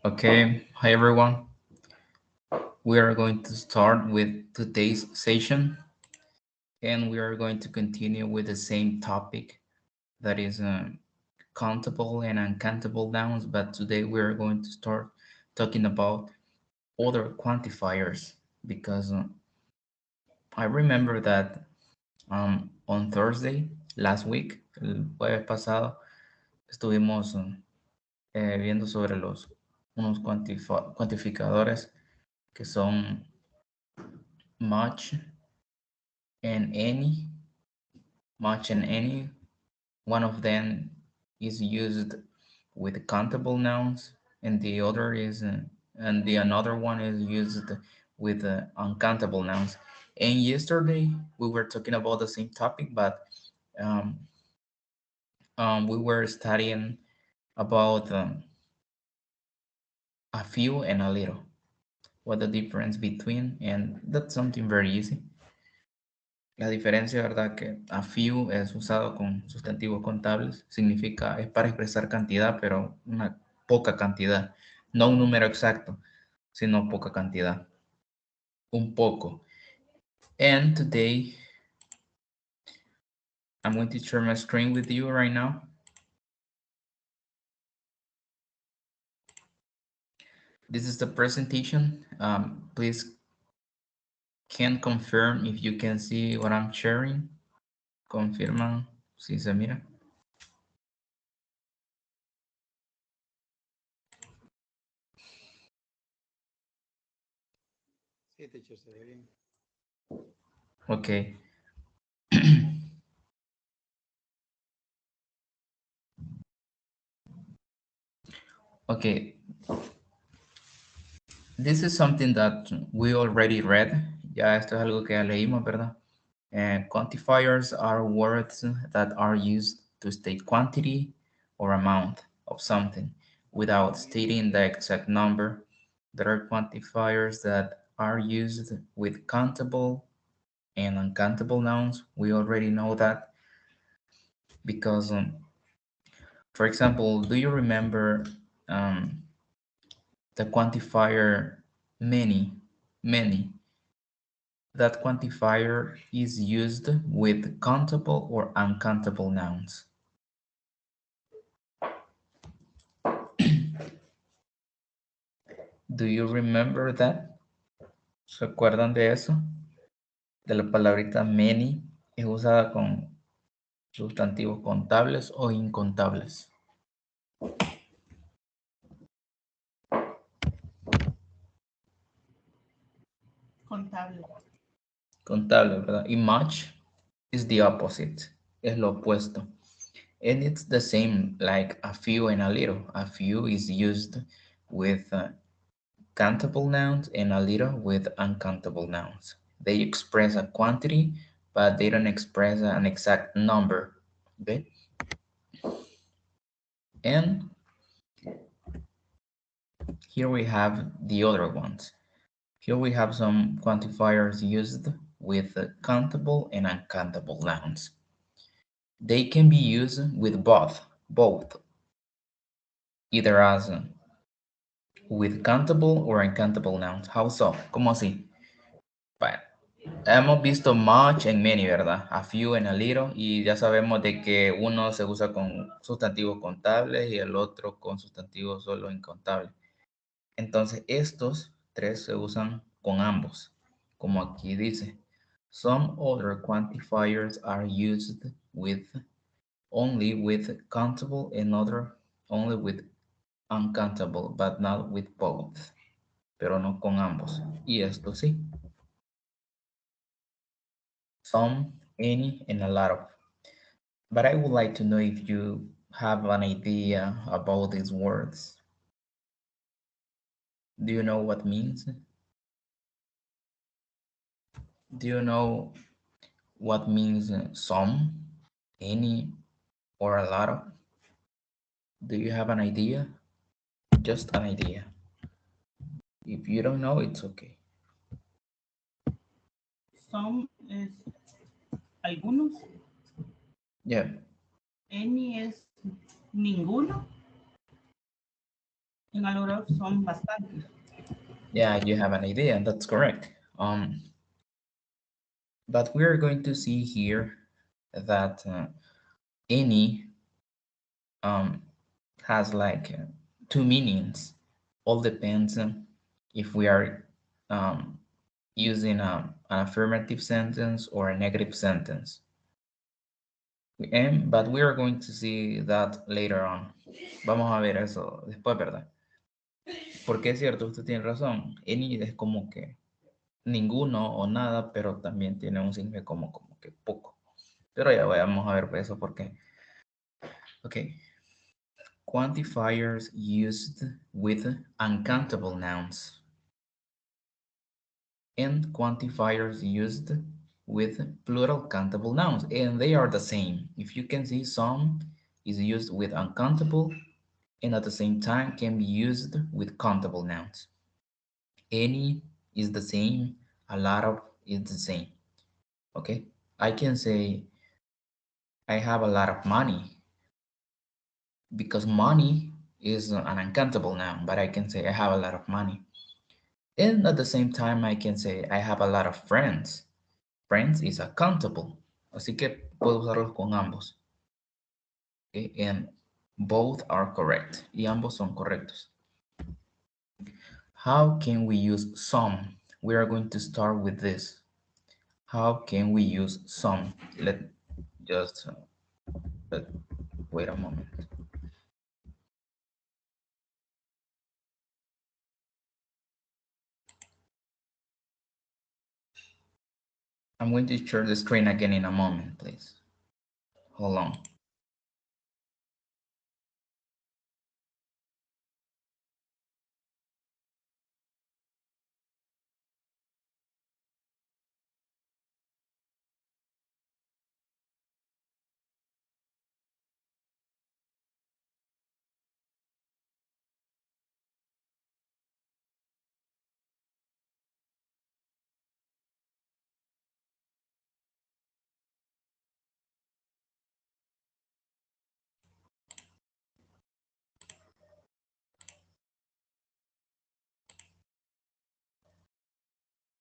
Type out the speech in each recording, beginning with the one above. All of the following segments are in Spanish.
Okay, hi everyone. We are going to start with today's session and we are going to continue with the same topic that is countable and uncountable nouns, but today we are going to start talking about other quantifiers because I remember that on Thursday, last week, el jueves pasado, estuvimos viendo sobre unos cuantificadores que son much and any, much and any. One of them is used with countable nouns, and the other is, and the another one is used with uncountable nouns. And yesterday we were talking about the same topic, but um, we were studying about a few and a little. What the difference between, and that's something very easy. La diferencia, ¿verdad? Que a few es usado con sustantivos contables, significa, es para expresar cantidad, pero una poca cantidad, no un número exacto, sino poca cantidad, un poco. And today, I'm going to share my screen with you right now. This is the presentation. Please can confirm if you can see what I'm sharing. Confirman si se mira. Sí, teacher, se ve bien. Okay. Okay, this is something that we already read. Ya esto es algo que ya leímos, ¿verdad? Quantifiers are words that are used to state quantity or amount of something without stating the exact number. There are quantifiers that are used with countable and uncountable nouns. We already know that because, for example, do you remember um, the quantifier many? Many. That quantifier is used with countable or uncountable nouns. Do you remember that? ¿Se acuerdan de eso? De la palabrita many es usada con sustantivos contables o incontables. Contable. Contable, ¿verdad? Y much is the opposite. Es lo opuesto. And it's the same like a few and a little. A few is used with countable nouns and a little with uncountable nouns. They express a quantity, but they don't express an exact number. Okay? And here we have the other ones. Here we have some quantifiers used with countable and uncountable nouns. They can be used with both, either as with countable or uncountable nouns. How so? ¿Cómo así? Bueno, hemos visto much en many, ¿verdad? A few and a little, y ya sabemos de que uno se usa con sustantivos contables y el otro con sustantivos solo incontables. Entonces, estos tres se usan con ambos, como aquí dice. Some other quantifiers are used with only with countable and other only with uncountable, but not with both. Pero no con ambos. Y esto sí. Some, any, and a lot of. But I would like to know if you have an idea about these words. Do you know what means? Do you know what means some, any, or a lot of? Do you have an idea? Just an idea. If you don't know, it's okay. Some es algunos. Yeah, Any es ninguno. En a lot of son bastantes. Yeah, you have an idea. That's correct. But we're going to see here that any um, has like two meanings. All depends if we are um, using an affirmative sentence or a negative sentence. But we are going to see that later on. Vamos a ver eso después, ¿verdad? Porque es cierto, usted tiene razón. Any es como que ninguno o nada, pero también tiene un significado como que poco. Pero ya vamos a ver eso porque. Okay. Quantifiers used with uncountable nouns and quantifiers used with plural countable nouns, and they are the same. If you can see, some is used with uncountable and at the same time can be used with countable nouns. Any is the same, a lot of is the same. Okay, I can say I have a lot of money because money is an uncountable noun, but I can say I have a lot of money. And at the same time, I can say I have a lot of friends. Friends is a countable. Así que puedo usarlos con ambos. Okay? And both are correct. Y ambos son correctos. How can we use some? We are going to start with this. How can we use some? Let just let, wait a moment. I'm going to share the screen again in a moment, please. Hold on.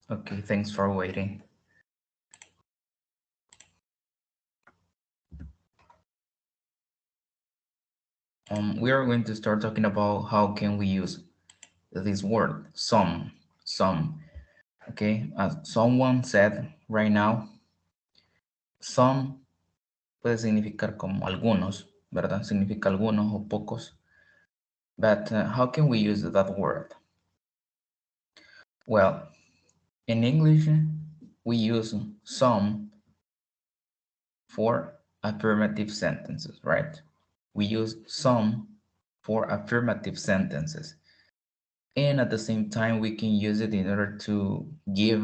Okay, thanks for waiting. We are going to start talking about how can we use this word, some. Okay, as someone said right now, some puede significar como algunos, ¿verdad? Significa algunos o pocos. But how can we use that word? Well, in English, we use some for affirmative sentences, right? We use some for affirmative sentences. And at the same time, we can use it in order to give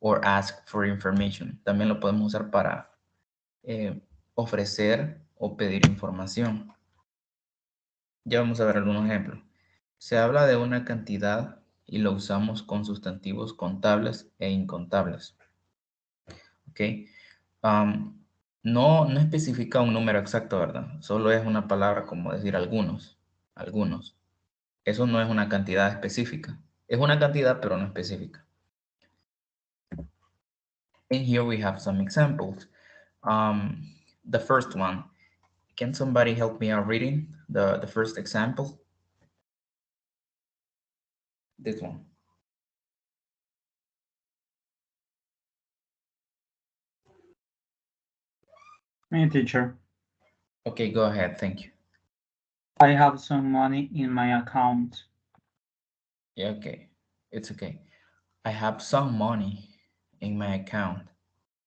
or ask for information. También lo podemos usar para ofrecer o pedir información. Ya vamos a ver algunos ejemplos. Se habla de una cantidad y lo usamos con sustantivos contables e incontables. ¿Ok? No especifica un número exacto, ¿verdad? Solo es una palabra como decir algunos. Algunos. Eso no es una cantidad específica. Es una cantidad, pero no específica. And here we have some examples. The first one. Can somebody help me out reading the first example? This one. Me, teacher. Okay, go ahead. Thank you. I have some money in my account. Yeah, okay. It's okay. I have some money in my account.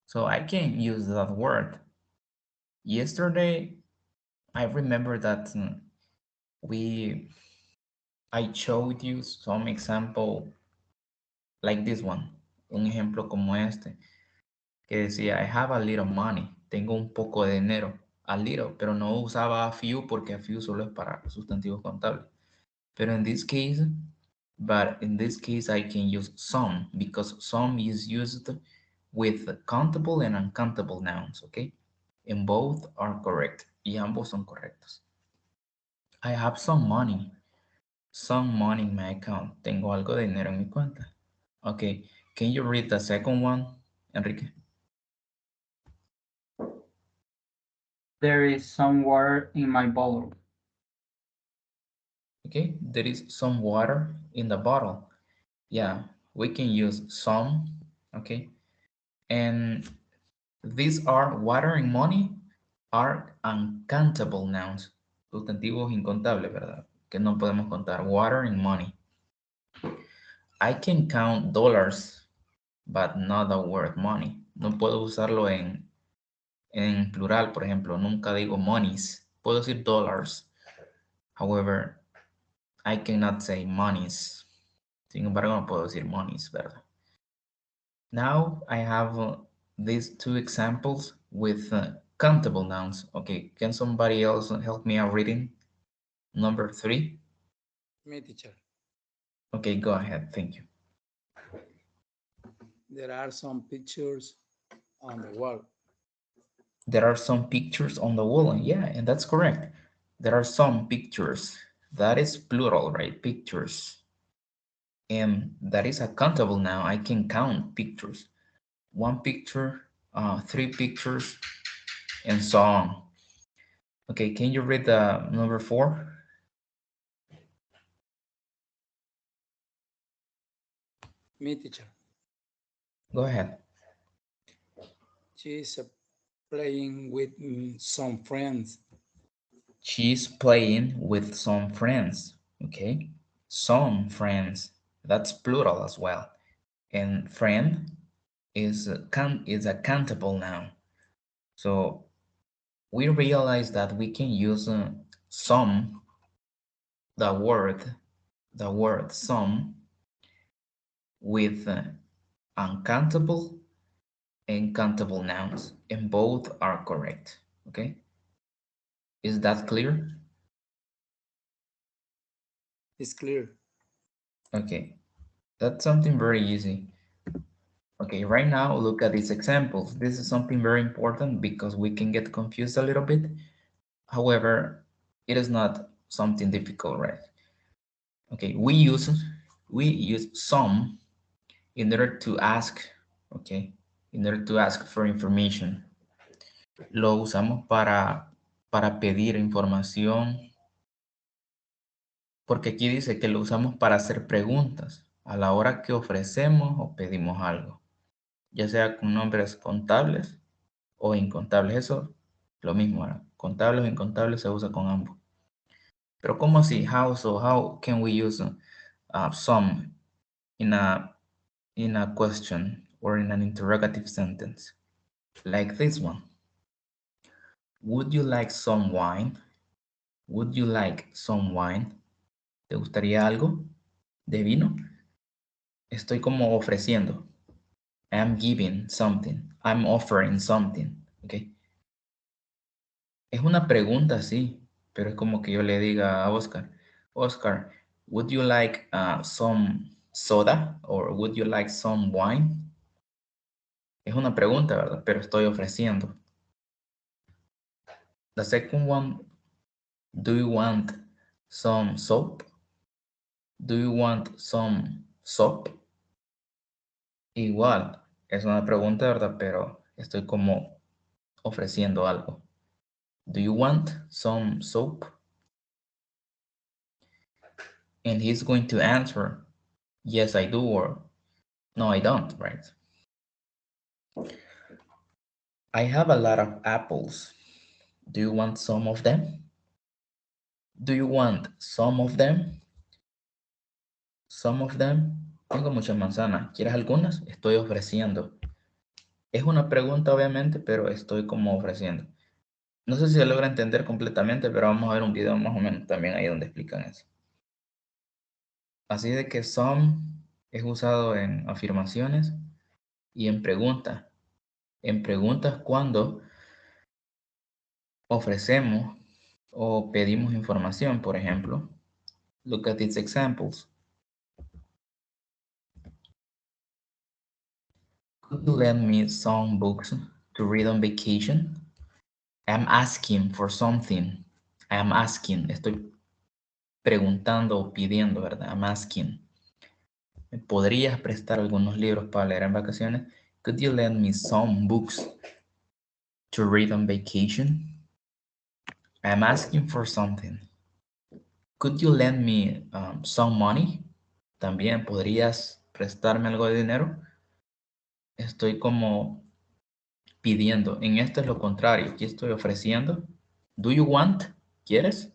So I can use that word. Yesterday, I remember that we I showed you some example like this one. Un ejemplo como este, que decía, I have a little money. Tengo un poco de dinero. A little, pero no usaba a few porque a few solo es para sustantivos contables. Pero in this case, I can use some because some is used with countable and uncountable nouns, okay? And both are correct. Y ambos son correctos. I have some money. Some money in my account. Tengo algo de dinero en mi cuenta. Okay, can you read the second one, Enrique? There is some water in my bottle. Okay, there is some water in the bottle. Yeah, we can use some, okay? And these are water and money are uncountable nouns, sustantivos incontables, ¿verdad? Que no podemos contar. Water and money. I can count dollars, but not the word money. No puedo usarlo en plural, por ejemplo. Nunca digo monies. Puedo decir dollars. However, I cannot say monies. Sin embargo, no puedo decir monies, ¿verdad? Now I have these two examples with countable nouns. Okay, can somebody else help me out reading number 3? Me, teacher. Okay, go ahead. Thank you. There are some pictures on the wall. There are some pictures on the wall. Yeah, and that's correct. There are some pictures. That is plural, right? Pictures. And that is a countable now. I can count pictures. One picture, three pictures, and so on. Okay, can you read the number 4? Me, teacher. Go ahead. She is playing with some friends. She's playing with some friends. Okay, some friends. That's plural as well. And friend is a countable noun. So we realize that we can use some, the word some, with uncountable and countable nouns, and both are correct. Okay, is that clear? It's clear. Okay, that's something very easy. Okay, right now look at these examples. This is something very important because we can get confused a little bit. However, it is not something difficult, right? Okay, we use some in order to ask, okay, in order to ask for information. Lo usamos para pedir información, porque aquí dice que lo usamos para hacer preguntas a la hora que ofrecemos o pedimos algo, ya sea con nombres contables o incontables. Eso, lo mismo, ¿verdad? Contables o incontables se usa con ambos. Pero ¿cómo así? How can we use some in a question or in an interrogative sentence? Like this one. Would you like some wine? Would you like some wine? ¿Te gustaría algo de vino? Estoy como ofreciendo. I'm giving something. I'm offering something. Okay. Es una pregunta, sí, pero es como que yo le diga a Oscar, Oscar, would you like some soda or would you like some wine? Es una pregunta, ¿verdad? Pero estoy ofreciendo. The second one, do you want some soap? Do you want some soap? Igual, es una pregunta, ¿verdad? Pero estoy como ofreciendo algo. Do you want some soap? And he's going to answer, yes, I do, or no, I don't, right? I have a lot of apples. Do you want some of them? Do you want some of them? Some of them. Tengo muchas manzanas. ¿Quieres algunas? Estoy ofreciendo. Es una pregunta, obviamente, pero estoy como ofreciendo. No sé si se logra entender completamente, pero vamos a ver un video más o menos también ahí donde explican eso. Así de que some es usado en afirmaciones y en preguntas. En preguntas cuando ofrecemos o pedimos información, por ejemplo. Look at these examples. Could you lend me some books to read on vacation? I'm asking for something. I'm asking. preguntando o pidiendo, ¿verdad? I'm asking. ¿Me podrías prestar algunos libros para leer en vacaciones? Could you lend me some books to read on vacation? I'm asking for something. Could you lend me some money? También podrías prestarme algo de dinero. Estoy como pidiendo. En esto es lo contrario. Aquí estoy ofreciendo. Do you want? ¿Quieres?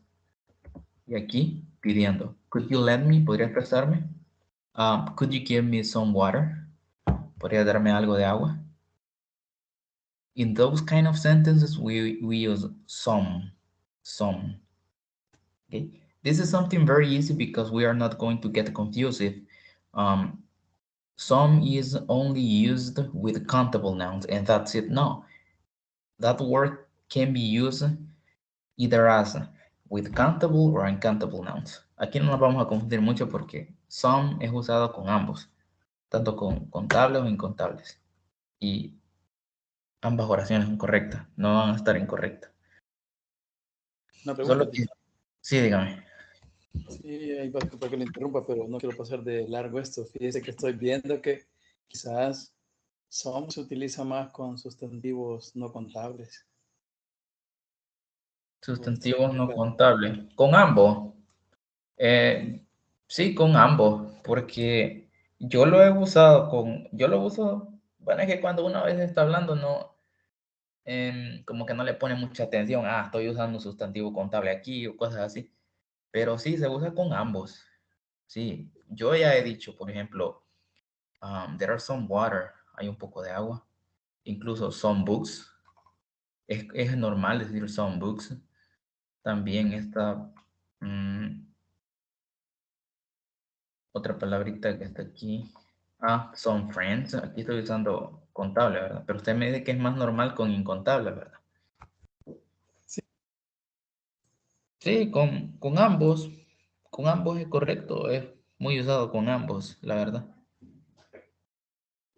Y aquí pidiendo. Could you lend me? ¿Podrías prestarme? Could you give me some water? ¿Podrías darme algo de agua? In those kind of sentences, we use some. Some. Okay. This is something very easy because we are not going to get confused if some is only used with countable nouns and that's it. No, that word can be used either as with countable or uncountable nouns. Aquí no nos vamos a confundir mucho porque some es usado con ambos, tanto con contables o incontables. Y ambas oraciones son correctas, no van a estar incorrectas. Una pregunta, Solo que, sí, dígame. sí, ahí para que lo interrumpa, pero no quiero pasar de largo esto. Fíjese que estoy viendo que quizás some se utiliza más con sustantivos no contables. Sustantivos no contables. Con ambos. Sí, con ambos, porque yo lo uso, bueno, es que cuando una vez está hablando, no, como que no le pone mucha atención, estoy usando un sustantivo contable aquí o cosas así, pero sí, se usa con ambos, sí, yo ya he dicho, por ejemplo, there are some water, hay un poco de agua, incluso some books, es normal decir some books, también está, otra palabrita que está aquí. Some friends. Aquí estoy usando contable, ¿verdad? Pero usted me dice que es más normal con incontable, ¿verdad? Sí. Sí, con ambos. Con ambos es correcto. Es muy usado con ambos, la verdad.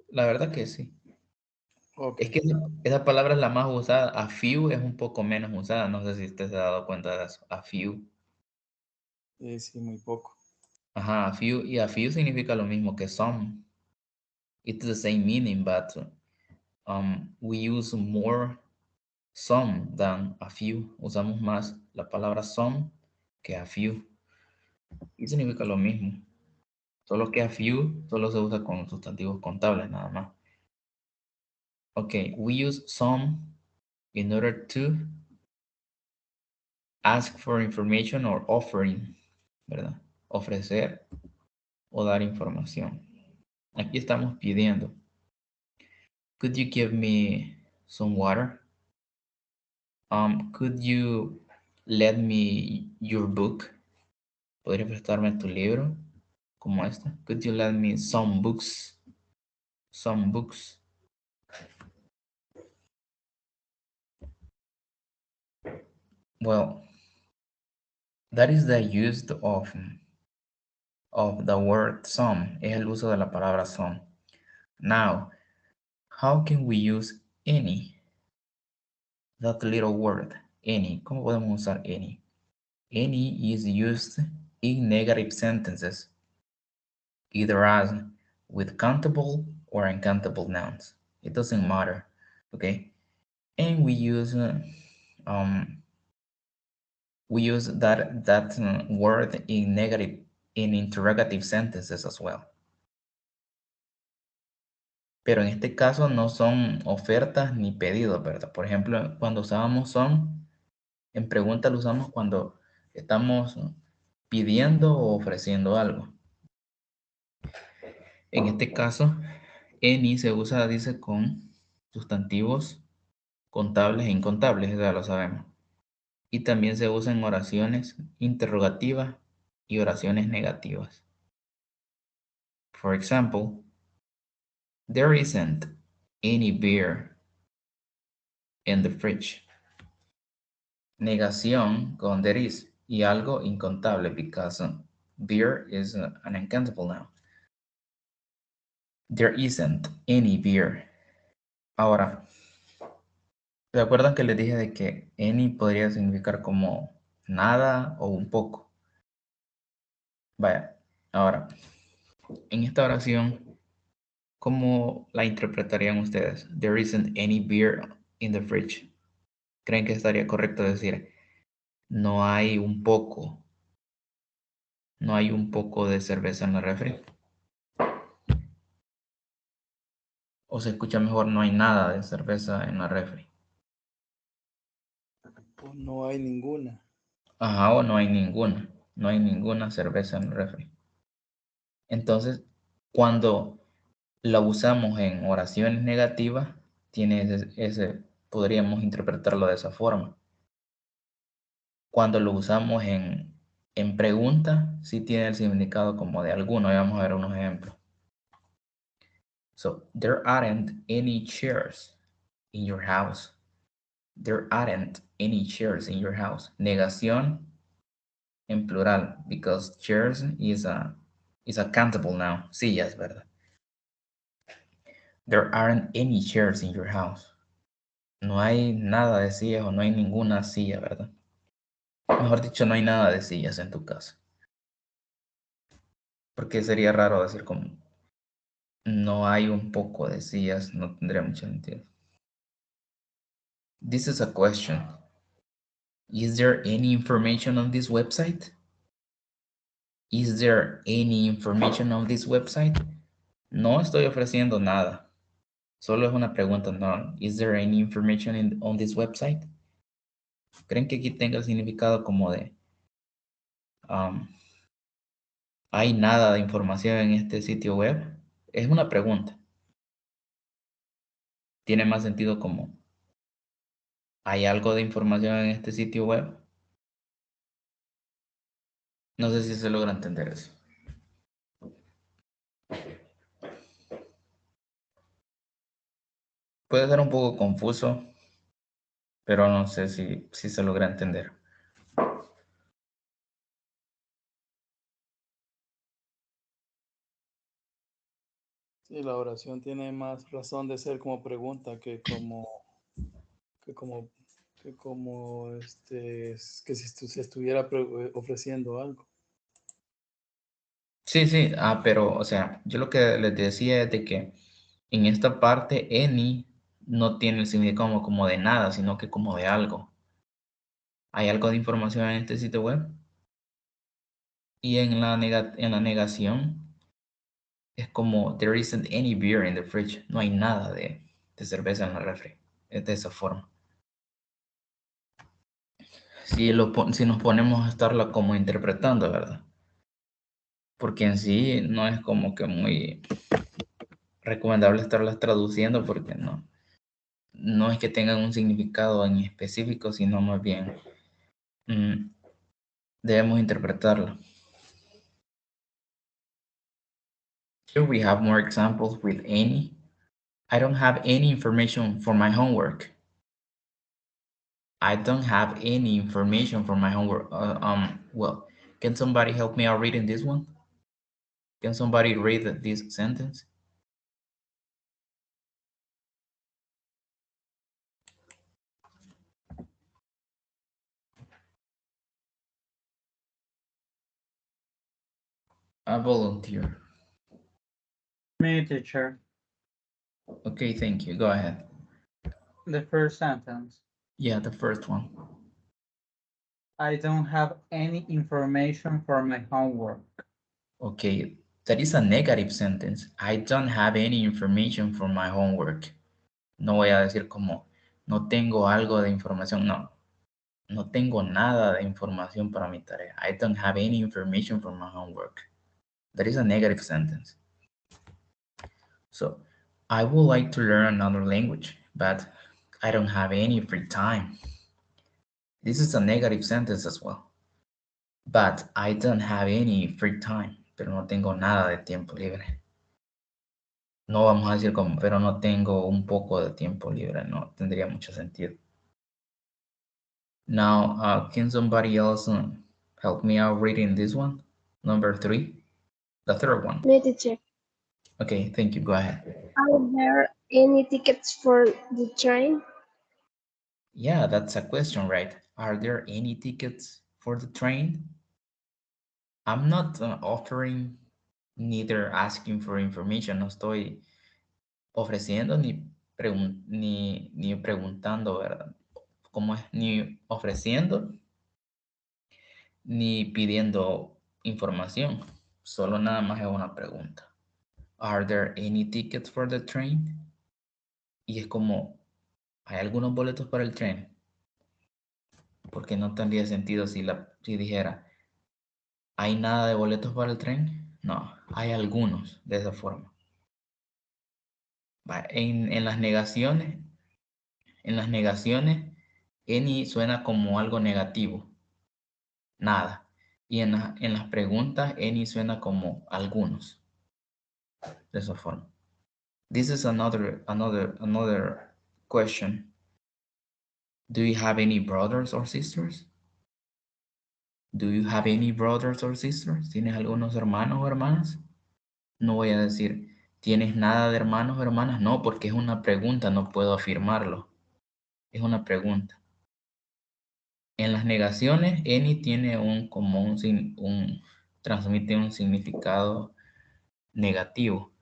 La verdad que sí. Ok, Es que esa palabra es la más usada. A few es un poco menos usada. No sé si usted se ha dado cuenta de eso. A few. sí, muy poco. Ajá, a few. Y a few significa lo mismo que some. It's the same meaning, but we use more some than a few. Usamos más la palabra some que a few. Y significa lo mismo. Solo que a few solo se usa con sustantivos contables nada más. Okay, we use some in order to ask for information or offering, ¿verdad? Ofrecer o dar información. Aquí estamos pidiendo. Could you give me some water? Could you lend me your book? ¿Podría prestarme tu libro? Como esta. Could you lend me some books? Some books. Well, that is the use of the word some. Es el uso de la palabra some. Now, how can we use any? That little word, any. ¿Cómo podemos usar any? Any is used in negative sentences, either as with countable or uncountable nouns. It doesn't matter, okay? And um, we use that word in negative, in interrogative sentences as well. Pero en este caso no son ofertas ni pedidos, ¿verdad? Por ejemplo, cuando usábamos son, en pregunta lo usamos cuando estamos pidiendo o ofreciendo algo. En este caso, any se usa, dice, con sustantivos contables e incontables, ya lo sabemos. Y también se usa en oraciones interrogativas y oraciones negativas. For example, there isn't any beer in the fridge. Negación con there is y algo incontable because beer is an uncountable noun. There isn't any beer. Ahora, ¿se acuerdan que les dije de que any podría significar como nada o un poco? Vaya, ahora, en esta oración, ¿cómo la interpretarían ustedes? There isn't any beer in the fridge. ¿Creen que estaría correcto decir no hay un poco, no hay un poco de cerveza en la refri? ¿O se escucha mejor no hay nada de cerveza en la refri? Pues no hay ninguna. Ajá, o no hay ninguna cerveza en el refri. Entonces, cuando la usamos en oraciones negativas, tiene podríamos interpretarlo de esa forma. Cuando lo usamos en pregunta, sí tiene el significado como de alguno. Y vamos a ver unos ejemplos. So, there aren't any chairs in your house. There aren't any chairs in your house. Negación en plural, because chairs is a countable noun. Sillas, ¿verdad? There aren't any chairs in your house. No hay nada de sillas o no hay ninguna silla, ¿verdad? Mejor dicho, no hay nada de sillas en tu casa. Porque sería raro decir como no hay un poco de sillas, no tendría mucho sentido. This is a question. Is there any information on this website? Is there any information on this website? No estoy ofreciendo nada. Solo es una pregunta, no. Is there any information on this website? ¿Creen que aquí tenga el significado como de hay nada de información en este sitio web? Es una pregunta. Tiene más sentido como ¿hay algo de información en este sitio web? No sé si se logra entender eso. Puede ser un poco confuso, pero no sé si se logra entender. Sí, la oración tiene más razón de ser como pregunta que como, que si se estuviera ofreciendo algo. Sí, sí, pero, o sea, yo lo que les decía es de que en esta parte, any no tiene el significado como de nada, sino que como de algo. Hay algo de información en este sitio web y en la negación es como there isn't any beer in the fridge. No hay nada de cerveza en la refri. Es de esa forma. Si nos ponemos a estarla como interpretando, ¿verdad? Porque en sí no es como que muy recomendable estarlas traduciendo porque no es que tengan un significado en específico, sino más bien mm, debemos interpretarlo. Here we have more examples with any. I don't have any information for my homework. I don't have any information for my homework. Well, can somebody help me out reading this one? Can somebody read this sentence? A volunteer. Me, teacher. Okay, thank you. Go ahead. The first sentence. Yeah, the first one. I don't have any information for my homework. Okay, that is a negative sentence. I don't have any information for my homework. No voy a decir como no tengo algo de información. No, no tengo nada de información para mi tarea. I don't have any information for my homework. That is a negative sentence. So, I would like to learn another language, but I don't have any free time. This is a negative sentence as well. But I don't have any free time. Pero no tengo nada de tiempo libre. No vamos a decir como, pero no tengo un poco de tiempo libre. No tendría mucho sentido. Now, can somebody else help me out reading this one? Number 3, the third one. Me, teacher. Okay, thank you. Go ahead. Are there any tickets for the train? Yeah, that's a question, right? Are there any tickets for the train? I'm not offering, neither asking for information. No estoy ofreciendo ni preguntando, ¿verdad? ¿Cómo es? Ni ofreciendo ni pidiendo información. Solo nada más es una pregunta. Are there any tickets for the train? Y es como, ¿hay algunos boletos para el tren? Porque no tendría sentido si dijera, ¿hay nada de boletos para el tren? No, hay algunos de esa forma. En las negaciones, any suena como algo negativo, nada. Y en las preguntas, any suena como algunos, de esa forma. This is another question. Do you have any brothers or sisters? Do you have any brothers or sisters? ¿Tienes algunos hermanos o hermanas? No voy a decir, ¿tienes nada de hermanos o hermanas? No, porque es una pregunta, no puedo afirmarlo. Es una pregunta. En las negaciones, any tiene transmite un significado negativo.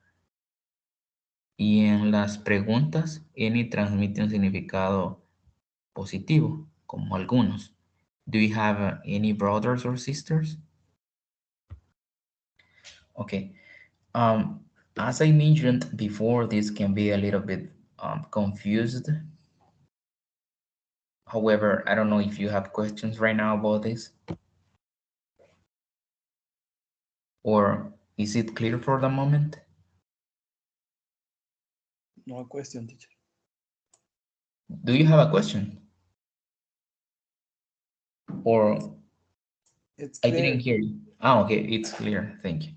Y en las preguntas, any transmite un significado positivo, como algunos. Do you have any brothers or sisters? Okay. As I mentioned before, this can be a little bit confused. However, I don't know if you have questions right now about this. Or is it clear for the moment? No question, teacher. Do you have a question? Or It's I clear. didn't hear you. Ah, okay, it's clear. Thank you.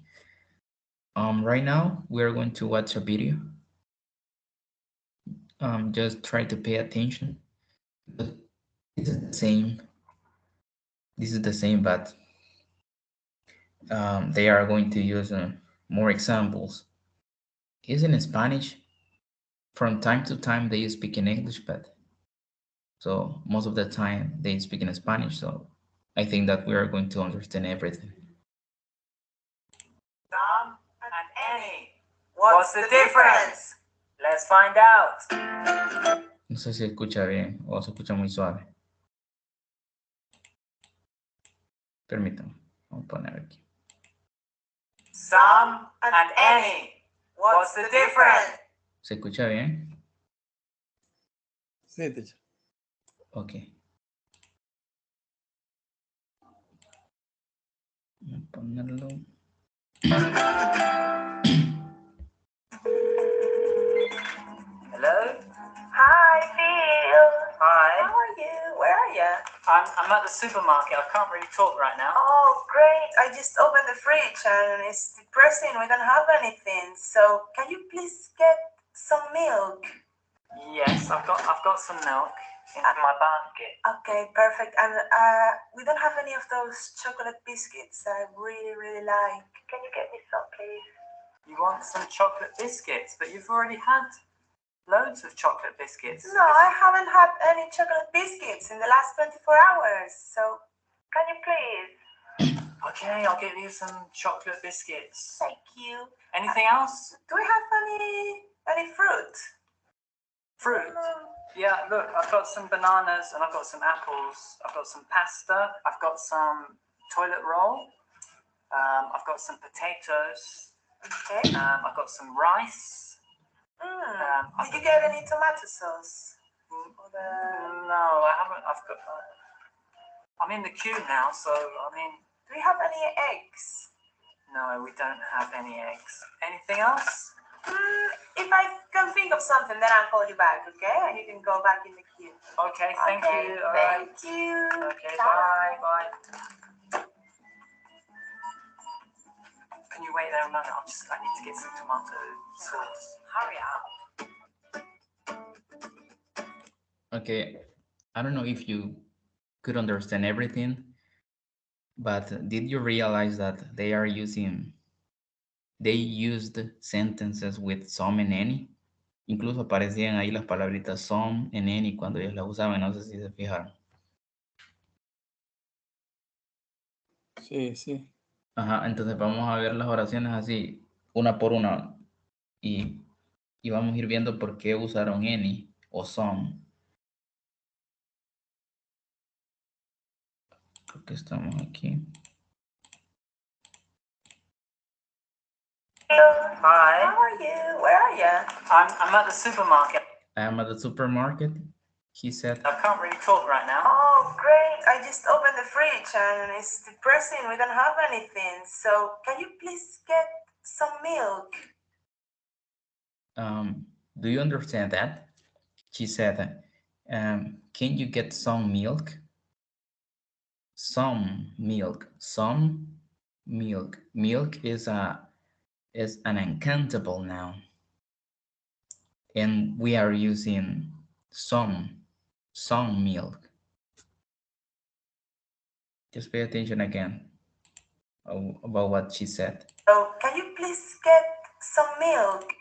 Right now we are going to watch a video. Just try to pay attention. This is the same. This is the same, but they are going to use more examples. Is in Spanish. From time to time they speak in English, but so most of the time they speak in Spanish. So I think that we are going to understand everything. Tom and Annie. What's the difference? Let's find out. No sé si escucha bien o se escucha muy suave. Permítame. Vamos a poner aquí. Sam and Annie. What's the difference? ¿Se escucha bien? Sí, teacher. Ok. Voy a ponerlo. Hello? Hi, Phil. Hi. How are you? Where are you? I'm at the supermarket. I can't really talk right now. Oh, great. I just opened the fridge and it's depressing. We don't have anything. So can you please get some milk? Yes, I've got some milk in my basket. Okay, perfect. And we don't have any of those chocolate biscuits that I really, really like. Can you get me some, please? You want some chocolate biscuits, but you've already had loads of chocolate biscuits. No, I haven't had any chocolate biscuits in the last 24 hours. So can you please? Okay, I'll give you some chocolate biscuits. Thank you. Anything else? Do we have any fruit? Fruit? Yeah, look, I've got some bananas and I've got some apples. I've got some pasta. I've got some toilet roll. I've got some potatoes. Okay. I've got some rice. Did you get any tomato sauce? No, I haven't. I'm in the queue now, so I mean. Do we have any eggs? No, we don't have any eggs. Anything else? If I can think of something, then I'll call you back, okay? And you can go back in the queue. Okay, thank you. All right. Thank you. Okay, bye. Can you wait there a moment? I need to get some tomato sauce. Hurry up. Okay. I don't know if you could understand everything, but did you realize that they used sentences with some and any? Incluso aparecían ahí las palabritas some and any cuando ellos las usaban, no sé si se fijaron. Sí, sí. Ajá, entonces vamos a ver las oraciones así, una por una, y, y vamos a ir viendo por qué usaron any o some. Porque estamos aquí. Hello. Hi. How are you? Where are you? I'm at the supermarket. I am at the supermarket, he said. I can't really talk right now. Oh, great. I just opened the fridge and it's depressing. We don't have anything. So, can you please get some milk? Do you understand that? She said, can you get some milk? Some milk. Some milk. Milk is an uncountable noun. And we are using some milk. Just pay attention again about what she said. So, can you please get some milk?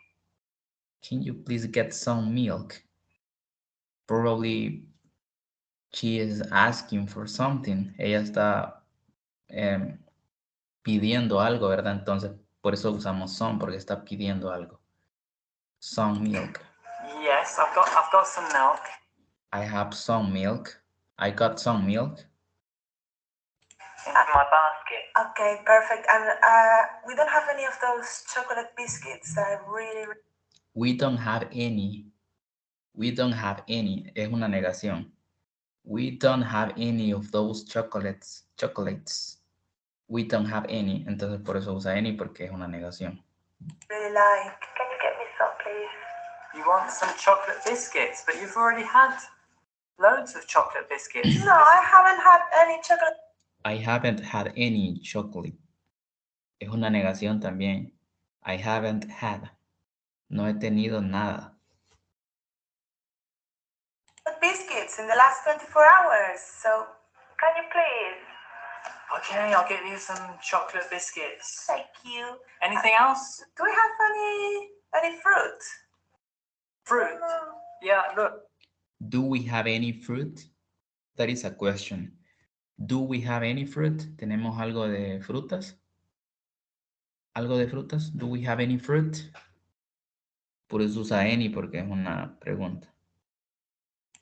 Can you please get some milk? Probably she is asking for something. Ella está pidiendo algo, ¿verdad? Entonces, por eso usamos some, porque está pidiendo algo. Some milk. Yes, I've got some milk. I have some milk. I got some milk. In my basket. Okay, perfect. And we don't have any of those chocolate biscuits that I really. We don't have any. We don't have any. Es una negación. We don't have any of those chocolates. We don't have any. Entonces por eso usa any porque es una negación. Really like. Can you get me some, please? You want some chocolate biscuits, but you've already had loads of chocolate biscuits. No, I haven't had any chocolate. I haven't had any chocolate. Es una negación también. I haven't had. No he tenido nada. Biscuits in the last 24 hours. So, can you please? Okay, I'll get you some chocolate biscuits. Thank you. Anything else? Do we have any fruit? Fruit? Yeah, look. Do we have any fruit? That is a question. Do we have any fruit? ¿Tenemos algo de frutas? ¿Algo de frutas? Do we have any fruit? Por eso usa any porque es una pregunta.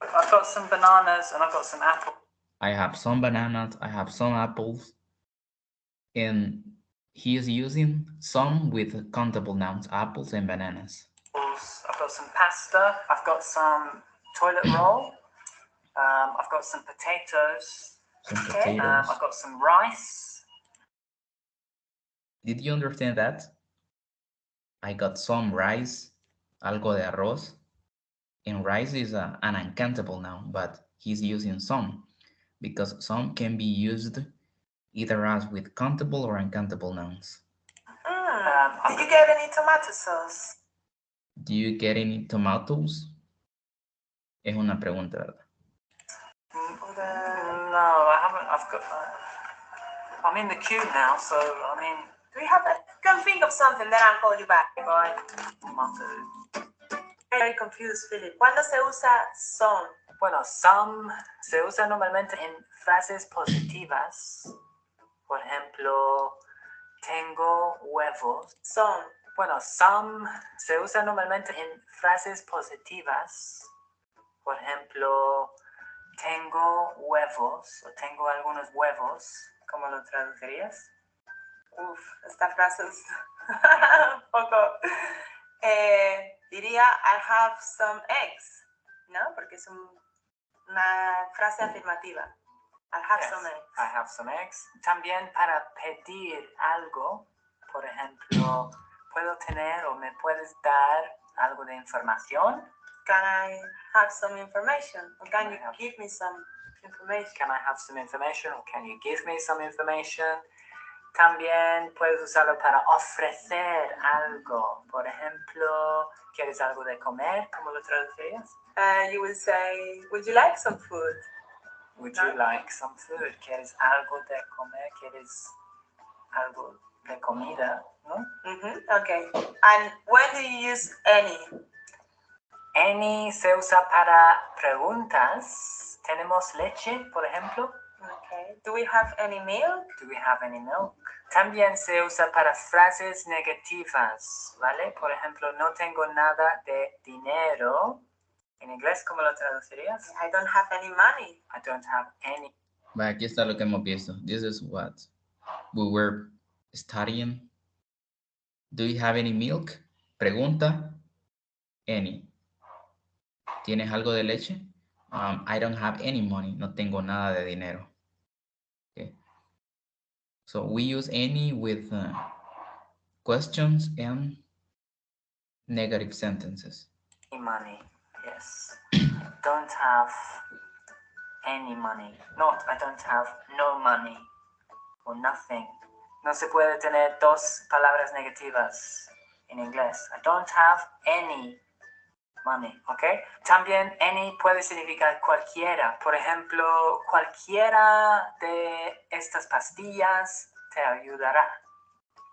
I've got some bananas and I've got some apples. I have some bananas, I have some apples. And he is using some with countable nouns, apples and bananas. I've got some pasta. I've got some toilet roll. I've got some potatoes. Some potatoes. I've got some rice. Did you understand that? I got some rice, algo de arroz. And rice is an uncountable noun, but he's using some because some can be used either as with countable or uncountable nouns. Did you get any tomato sauce? Do you get any tomatoes? Es una pregunta, ¿verdad? No, I haven't. I've got. I'm in the queue now, so I mean. Do you have a? Can think of something, then I'll call you back. Bye. Tomato. Very confused, Philip. ¿Cuándo se usa son? Bueno, some se usa normalmente en frases positivas. Por ejemplo, tengo huevos. Son. Bueno, some se usa normalmente en frases positivas. Por ejemplo, tengo huevos o tengo algunos huevos. ¿Cómo lo traducirías? Uf, esta frase es un poco. Diría, I have some eggs, ¿no? Porque es una frase afirmativa. I have Yes, some eggs. I have some eggs. También para pedir algo, por ejemplo, ¿puedo tener o me puedes dar algo de información? Can I have some information? Or can you I have- give me some information? Can I have some information or can you give me some information? También puedes usarlo para ofrecer algo. Por ejemplo, ¿quieres algo de comer? ¿Cómo lo traducirías? You will say, would you like some food? Would you like some food? ¿Quieres algo de comer? ¿Quieres algo de comida? ¿No? Okay. And when do you use any? Any se usa para preguntas. ¿Tenemos leche, por ejemplo? Okay. Do we have any milk? Do we have any milk? También se usa para frases negativas, ¿vale? Por ejemplo, no tengo nada de dinero. En inglés, ¿cómo lo traducirías? I don't have any money. I don't have any. Va, aquí está lo que hemos visto. This is what we were studying. Do you have any milk? Pregunta. Any. ¿Tienes algo de leche? I don't have any money. No tengo nada de dinero. Okay. So we use any with questions and negative sentences. Money, yes. Don't have any money. Not, I don't have no money. O nothing. No se puede tener dos palabras negativas en inglés. I don't have any money, ¿ok? También any puede significar cualquiera. Por ejemplo, cualquiera de estas pastillas te ayudará.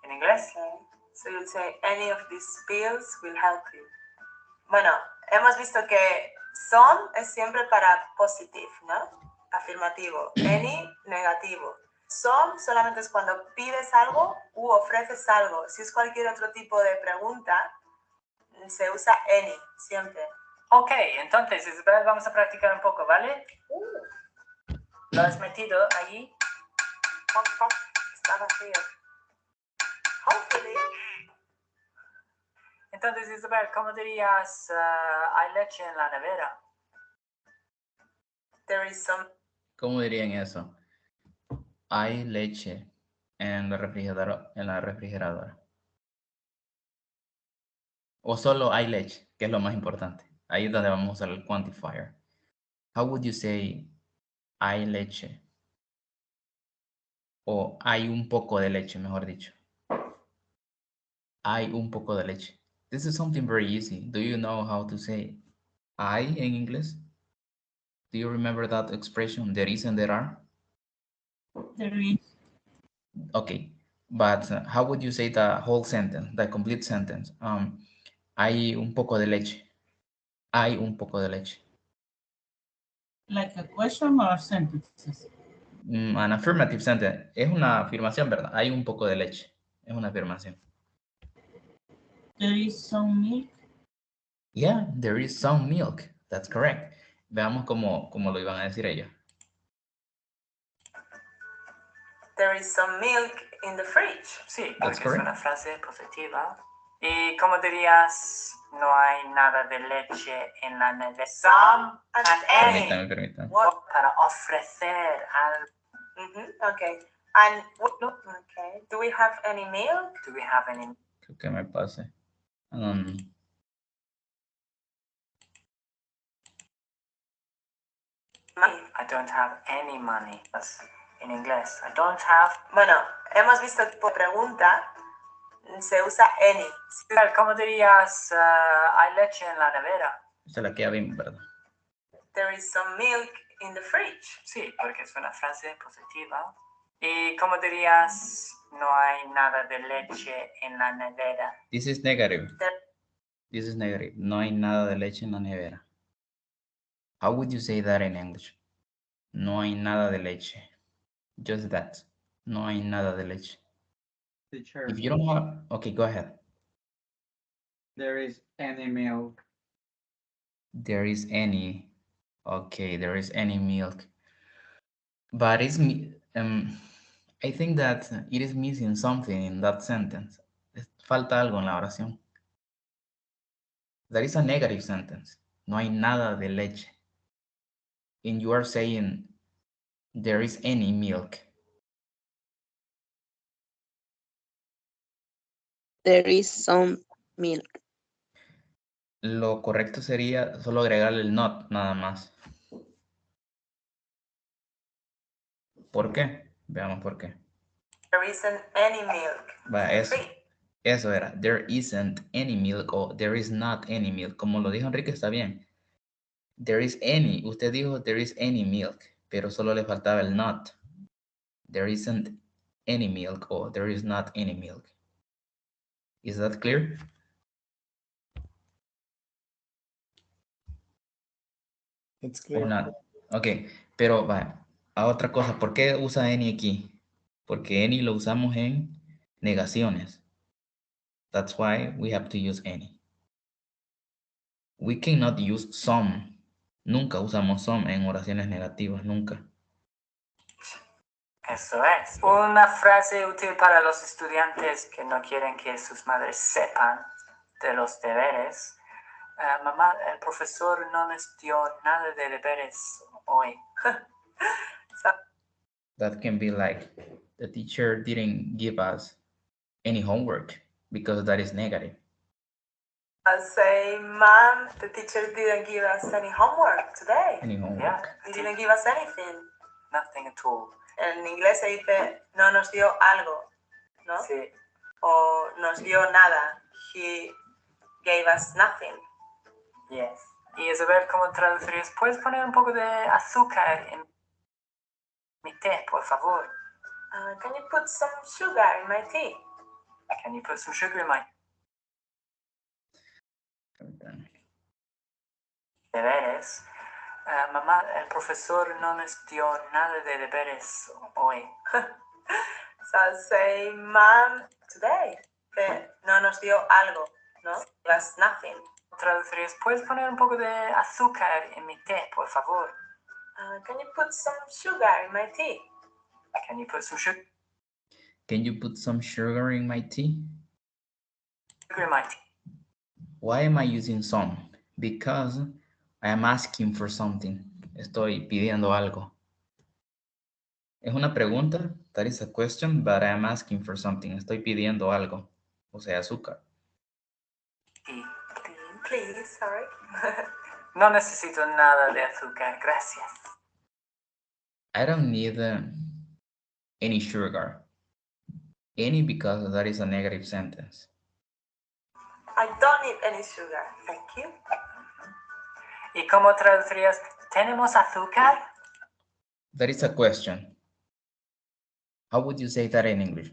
En inglés. Okay. So you'll say any of these pills will help you. Bueno, hemos visto que some es siempre para positive, ¿no? Afirmativo. Any, negativo. Some solamente es cuando pides algo u ofreces algo. Si es cualquier otro tipo de pregunta, se usa any, siempre. Ok, entonces, Isabel, vamos a practicar un poco, ¿vale? Lo has metido allí. Está vacío. Hopefully. Entonces, Isabel, ¿cómo dirías hay leche en la nevera? There is some. ¿Cómo dirían eso? Hay leche en la refrigeradora. O solo hay leche, que es lo más importante. Ahí es donde vamos a usar el quantifier. How would you say hay leche? O hay un poco de leche, mejor dicho. Hay un poco de leche. This is something very easy. Do you know how to say hay in English? Do you remember that expression? There is and there are? There is. Okay, but how would you say the whole sentence, the complete sentence? Hay un poco de leche. Hay un poco de leche. Like a question or sentences? An affirmative sentence. Es una afirmación, ¿verdad? Hay un poco de leche. Es una afirmación. There is some milk. Yeah, there is some milk. That's correct. Veamos cómo lo iban a decir ellos. There is some milk in the fridge. Sí, That's porque es correct. una frase positiva. ¿Y cómo dirías no hay nada de leche en la nevera? Some and any. Permítame. What? Para ofrecer algo. Okay. And okay. Do we have any milk? Do we have any? Creo que me pase. Money. I don't have any money. That's in inglés. I don't have. Bueno, hemos visto que por pregunta se usa any. ¿Cómo dirías hay leche en la nevera? Se la queda bien, ¿verdad? There is some milk in the fridge. Sí, porque es una frase positiva. ¿Y cómo dirías no hay nada de leche en la nevera? This is negative. There- This is negative. No hay nada de leche en la nevera. How would you say that in English? No hay nada de leche. Just that. No hay nada de leche. Teacher, If you don't have... Okay, go ahead. there is any milk. There is any... Okay, there is any milk. But it's... I think that it is missing something in that sentence. Falta algo en la oración. That is a negative sentence. No hay nada de leche. And you are saying there is any milk. There is some milk. Lo correcto sería solo agregarle el not, nada más. ¿Por qué? Veamos por qué. There isn't any milk. Va, eso. Free. Eso era. There isn't any milk o there is not any milk. Como lo dijo Enrique, está bien. There is any. Usted dijo there is any milk, pero solo le faltaba el not. There isn't any milk or there is not any milk. Is that clear? It's Or clear. not? Ok, pero va. Otra cosa, ¿por qué usa any aquí? Porque any lo usamos en negaciones. That's why we have to use any. We cannot use some. Nunca usamos some en oraciones negativas, nunca. Eso es. Una frase útil para los estudiantes que no quieren que sus madres sepan de los deberes. Mamá, el profesor no nos dio nada de deberes hoy. That can be like, the teacher didn't give us any homework, because that is negative. I'll say, Mom, the teacher didn't give us any homework today. Any homework. Yeah, He didn't give us anything. nothing at all. En inglés se dice, no nos dio algo, ¿no? Sí. O nos dio nada. He gave us nothing. Yes. Y Isabel, ¿cómo traducirías? ¿Puedes poner un poco de azúcar en mi té, por favor? Can you put some sugar in my tea? Can you put some sugar in my deberes? Mamá, el profesor no nos dio nada de deberes hoy. So I'll say, Mom, today, que no nos dio algo, ¿no? Gave us nothing. Traducirías, ¿puedes poner un poco de azúcar en mi té, por favor? Can you put some sugar in my tea? Can you put some sugar Can you put some sugar in my tea? in my tea? Why am I using some? Because I am asking for something. Estoy pidiendo algo. Es una pregunta. That is a question, but I am asking for something. Estoy pidiendo algo. O sea, azúcar. Please, sorry. No necesito nada de azúcar, gracias. I don't need any sugar. Any, because that is a negative sentence. I don't need any sugar, thank you. ¿Y cómo traducirías? ¿Tenemos azúcar? That is a question. How would you say that in English?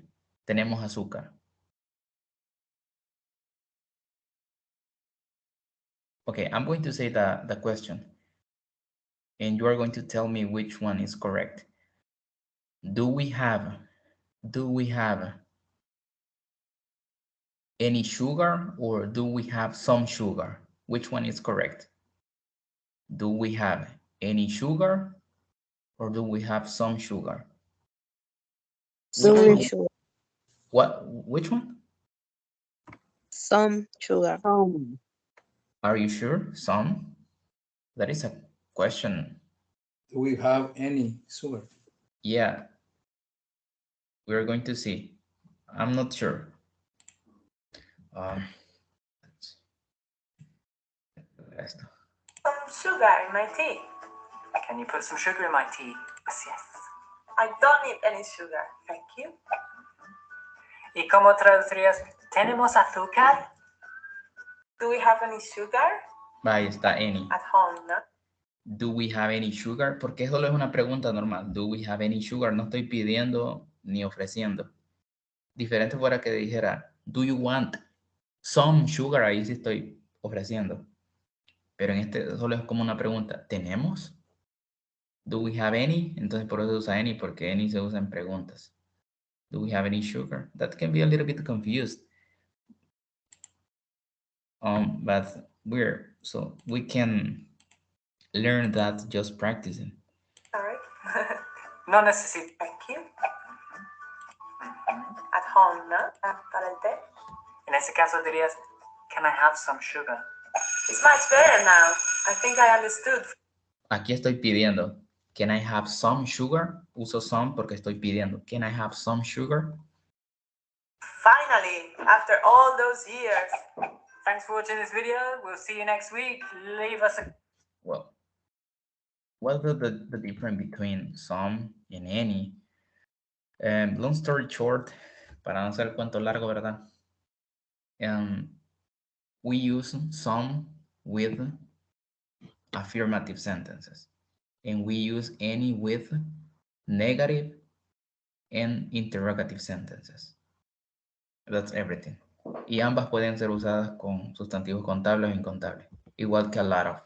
Tenemos azúcar. Okay, I'm going to say the question. And you are going to tell me which one is correct. Do we have any sugar, or do we have some sugar? Which one is correct? Do we have any sugar, or do we have some sugar? Some sugar. Which one? Some sugar. Are you sure? Some? That is a question. Do we have any sugar? Yeah. We're going to see. I'm not sure. Some sugar in my tea. Can you put some sugar in my tea? Yes. I don't need any sugar, thank you. ¿Y cómo traducirías? ¿Tenemos azúcar? Do we have any sugar? Ahí está, any. At home, no? Do we have any sugar? Porque solo es una pregunta normal. Do we have any sugar? No estoy pidiendo ni ofreciendo. Diferente fuera que dijera, do you want some sugar? Ahí sí estoy ofreciendo. Pero en este solo es como una pregunta. ¿Tenemos? Do we have any? Entonces por eso se usa any, porque any se usa en preguntas. Do we have any sugar? That can be a little bit confused. But so we can learn that just practicing. Sorry. No necesito. Thank you. At home, ¿no? Para el té. En ese caso dirías, can I have some sugar? It's much better now. I think I understood. Aquí estoy pidiendo. Can I have some sugar? Uso some porque estoy pidiendo. Can I have some sugar? Finally, after all those years. Thanks for watching this video. We'll see you next week. Leave us a Well, what's the difference between some and any? Long story short, para no hacer el cuento largo, ¿verdad? We use some with affirmative sentences, and we use any with negative and interrogative sentences. That's everything. Y ambas pueden ser usadas con sustantivos contables o incontables, igual que a lot of.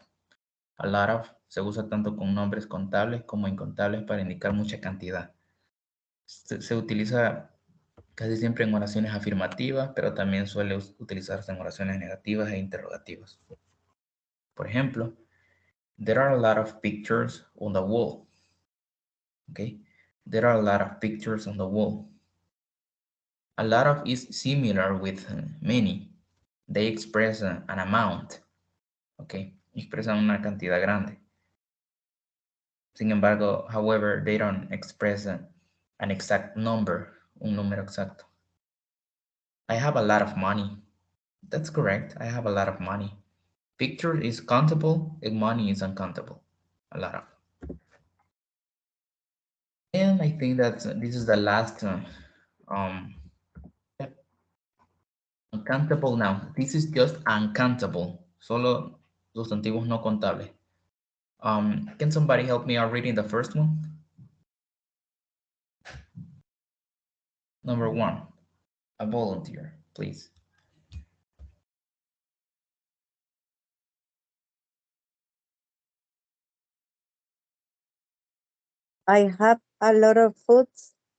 A lot of Se usa tanto con nombres contables como incontables para indicar mucha cantidad. Se utiliza casi siempre en oraciones afirmativas, pero también suele utilizarse en oraciones negativas e interrogativas. Por ejemplo, there are a lot of pictures on the wall. Okay, there are a lot of pictures on the wall. A lot of is similar with many. They express an amount. Okay, expresan una cantidad grande. Sin embargo, however, they don't express an exact number, un número exacto. I have a lot of money. That's correct. I have a lot of money. Picture is countable and money is uncountable. A lot of. And I think that this is the last uncountable noun. This is just uncountable. Solo sustantivos no contables. Can somebody help me out reading the first one? Number one, a volunteer, please. I have a lot of food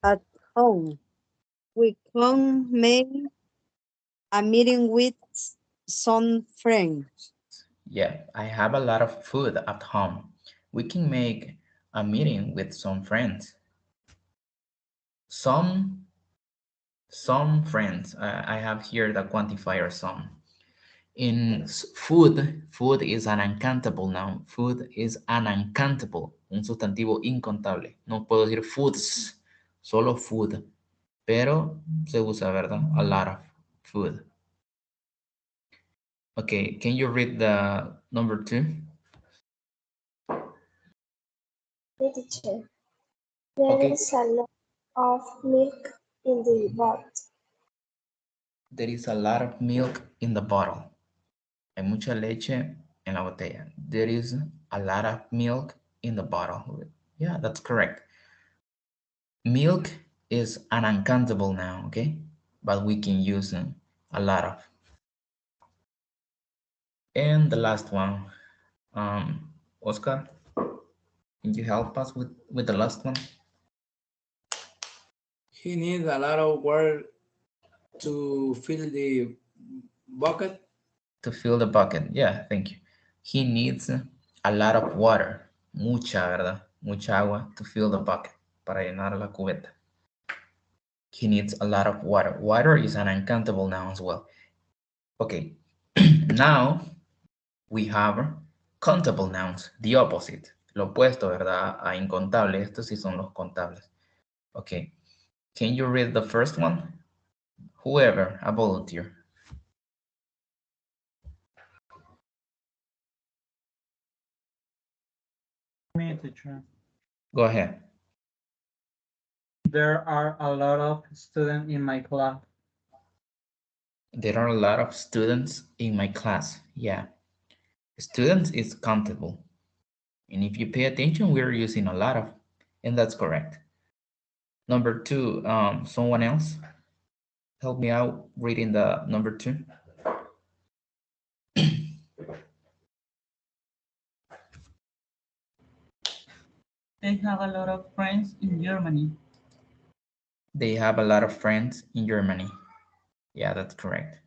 at home. We can make a meeting with some friends. Yeah, I have a lot of food at home. We can make a meeting with some friends. Some friends. I have here the quantifier some. In food is an uncountable noun. Food is an uncountable, un sustantivo incontable. No puedo decir foods, solo food. Pero se usa, ¿verdad? A lot of food. Okay, can you read the number two? The teacher. There Okay, is a lot of milk in the pot. there is a lot of milk in the bottle. Hay mucha leche en la botella. There is a lot of milk in the bottle. Yeah, that's correct. Milk is an uncountable noun, okay? But we can use a lot of. And the last one, Oscar, can you help us with the last one? He needs a lot of water to fill the bucket. To fill the bucket. Yeah, thank you. He needs a lot of water. Mucha, ¿verdad? Mucha agua to fill the bucket. Para llenar la cubeta. He needs a lot of water. Water is an uncountable noun as well. Okay, now we have countable nouns, the opposite, lo opuesto, ¿verdad? A incontable. Estos sí son los contables. Okay, can you read the first one? Whoever, a volunteer. Me, teacher. Go ahead. There are a lot of students in my class. There are a lot of students in my class. Yeah, students is countable. And if you pay attention, we're using a lot of, and that's correct. Number two, someone else help me out reading the number two. They have a lot of friends in Germany. They have a lot of friends in Germany. Yeah, that's correct.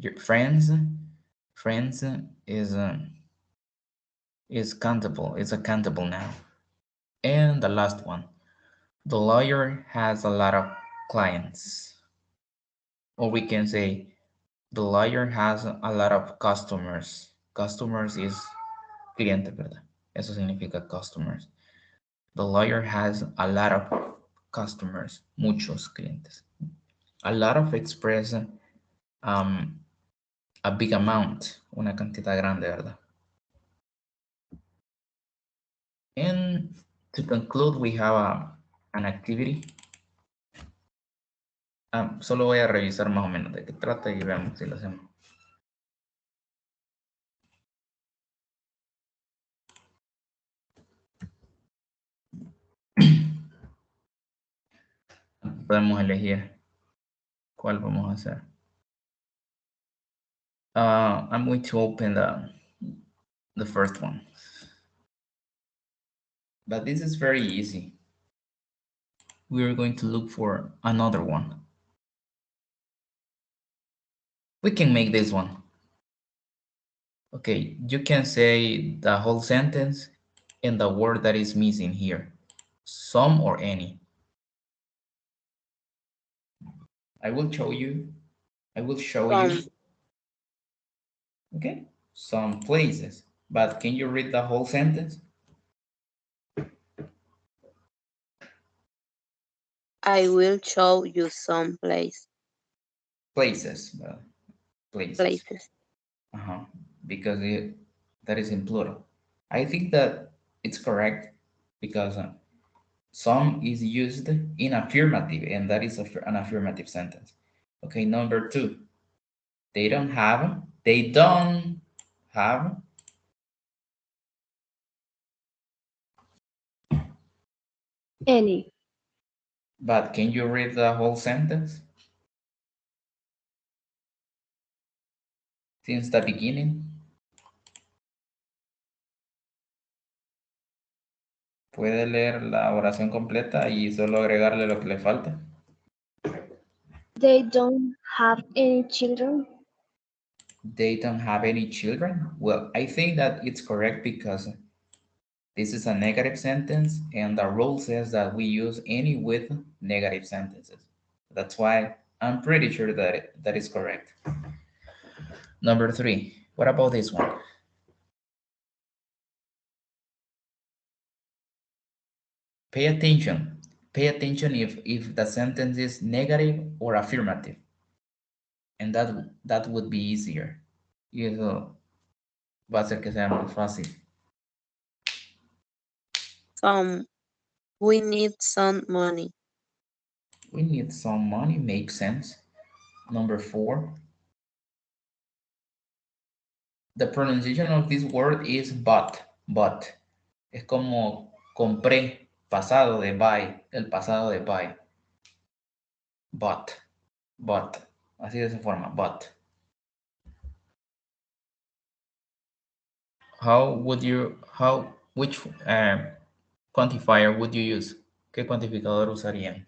Your friends is countable. It's a countable now. And the last one, the lawyer has a lot of clients. Or we can say the lawyer has a lot of customers. Customers is cliente, ¿verdad? Eso significa customers. The lawyer has a lot of customers, muchos clientes. A lot of express um, a big amount, una cantidad grande, ¿verdad? And to conclude, we have an activity. Solo voy a revisar más o menos de qué trata y veamos si lo hacemos. Podemos elegir cuál vamos a hacer. I'm going to open the first one. But this is very easy. We are going to look for another one. We can make this one. Okay, you can say the whole sentence and the word that is missing here. Some or any. I will show you. I will show you. Some. Okay, some places. But can you read the whole sentence? I will show you some Places. Places. places. Because that is in plural. I think that it's correct because some is used in affirmative, and that is an affirmative sentence. Okay, number two. They don't have. They don't have. Any. But can you read the whole sentence since the beginning? Puede leer la oración completa y solo agregarle lo que le falta. They don't have any children. They don't have any children. Well, I think that it's correct because this is a negative sentence and the rule says that we use any with negative sentences. That's why I'm pretty sure that that is correct. Number three, what about this one? Pay attention. Pay attention if the sentence is negative or affirmative. And that would be easier. Y eso va a hacer que sea más fácil. Some. We need some money. We need some money, makes sense. Number four. The pronunciation of this word is but. But. Es como compré, pasado de buy, el pasado de buy. But. But. Así de esa forma, but. Which quantifier would you use? ¿Qué cuantificador usarían?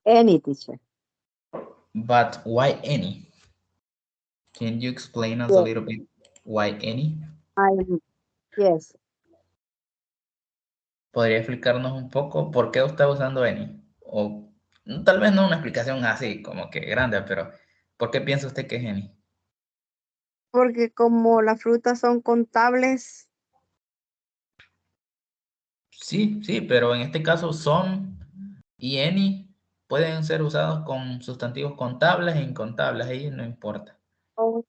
Any, teacher. But why any? Can you explain us a Yes. little bit why any? Yes. ¿Podría explicarnos un poco por qué usted está usando any? O tal vez no una explicación así como que grande, pero ¿por qué piensa usted que es any? Porque como las frutas son contables. Sí, pero en este caso son y any pueden ser usados con sustantivos contables e incontables, ahí no importa. Oh,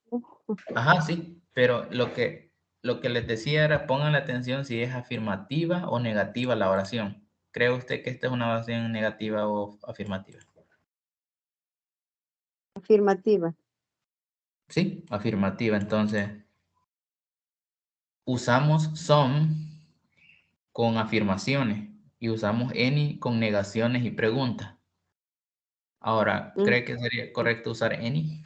Ajá, sí, pero lo que les decía era pongan la atención si es afirmativa o negativa la oración. ¿Cree usted que esta es una oración negativa o afirmativa? afirmativa. Sí, afirmativa. Entonces, usamos some con afirmaciones y usamos any con negaciones y preguntas. Ahora, ¿cree que sería correcto usar any?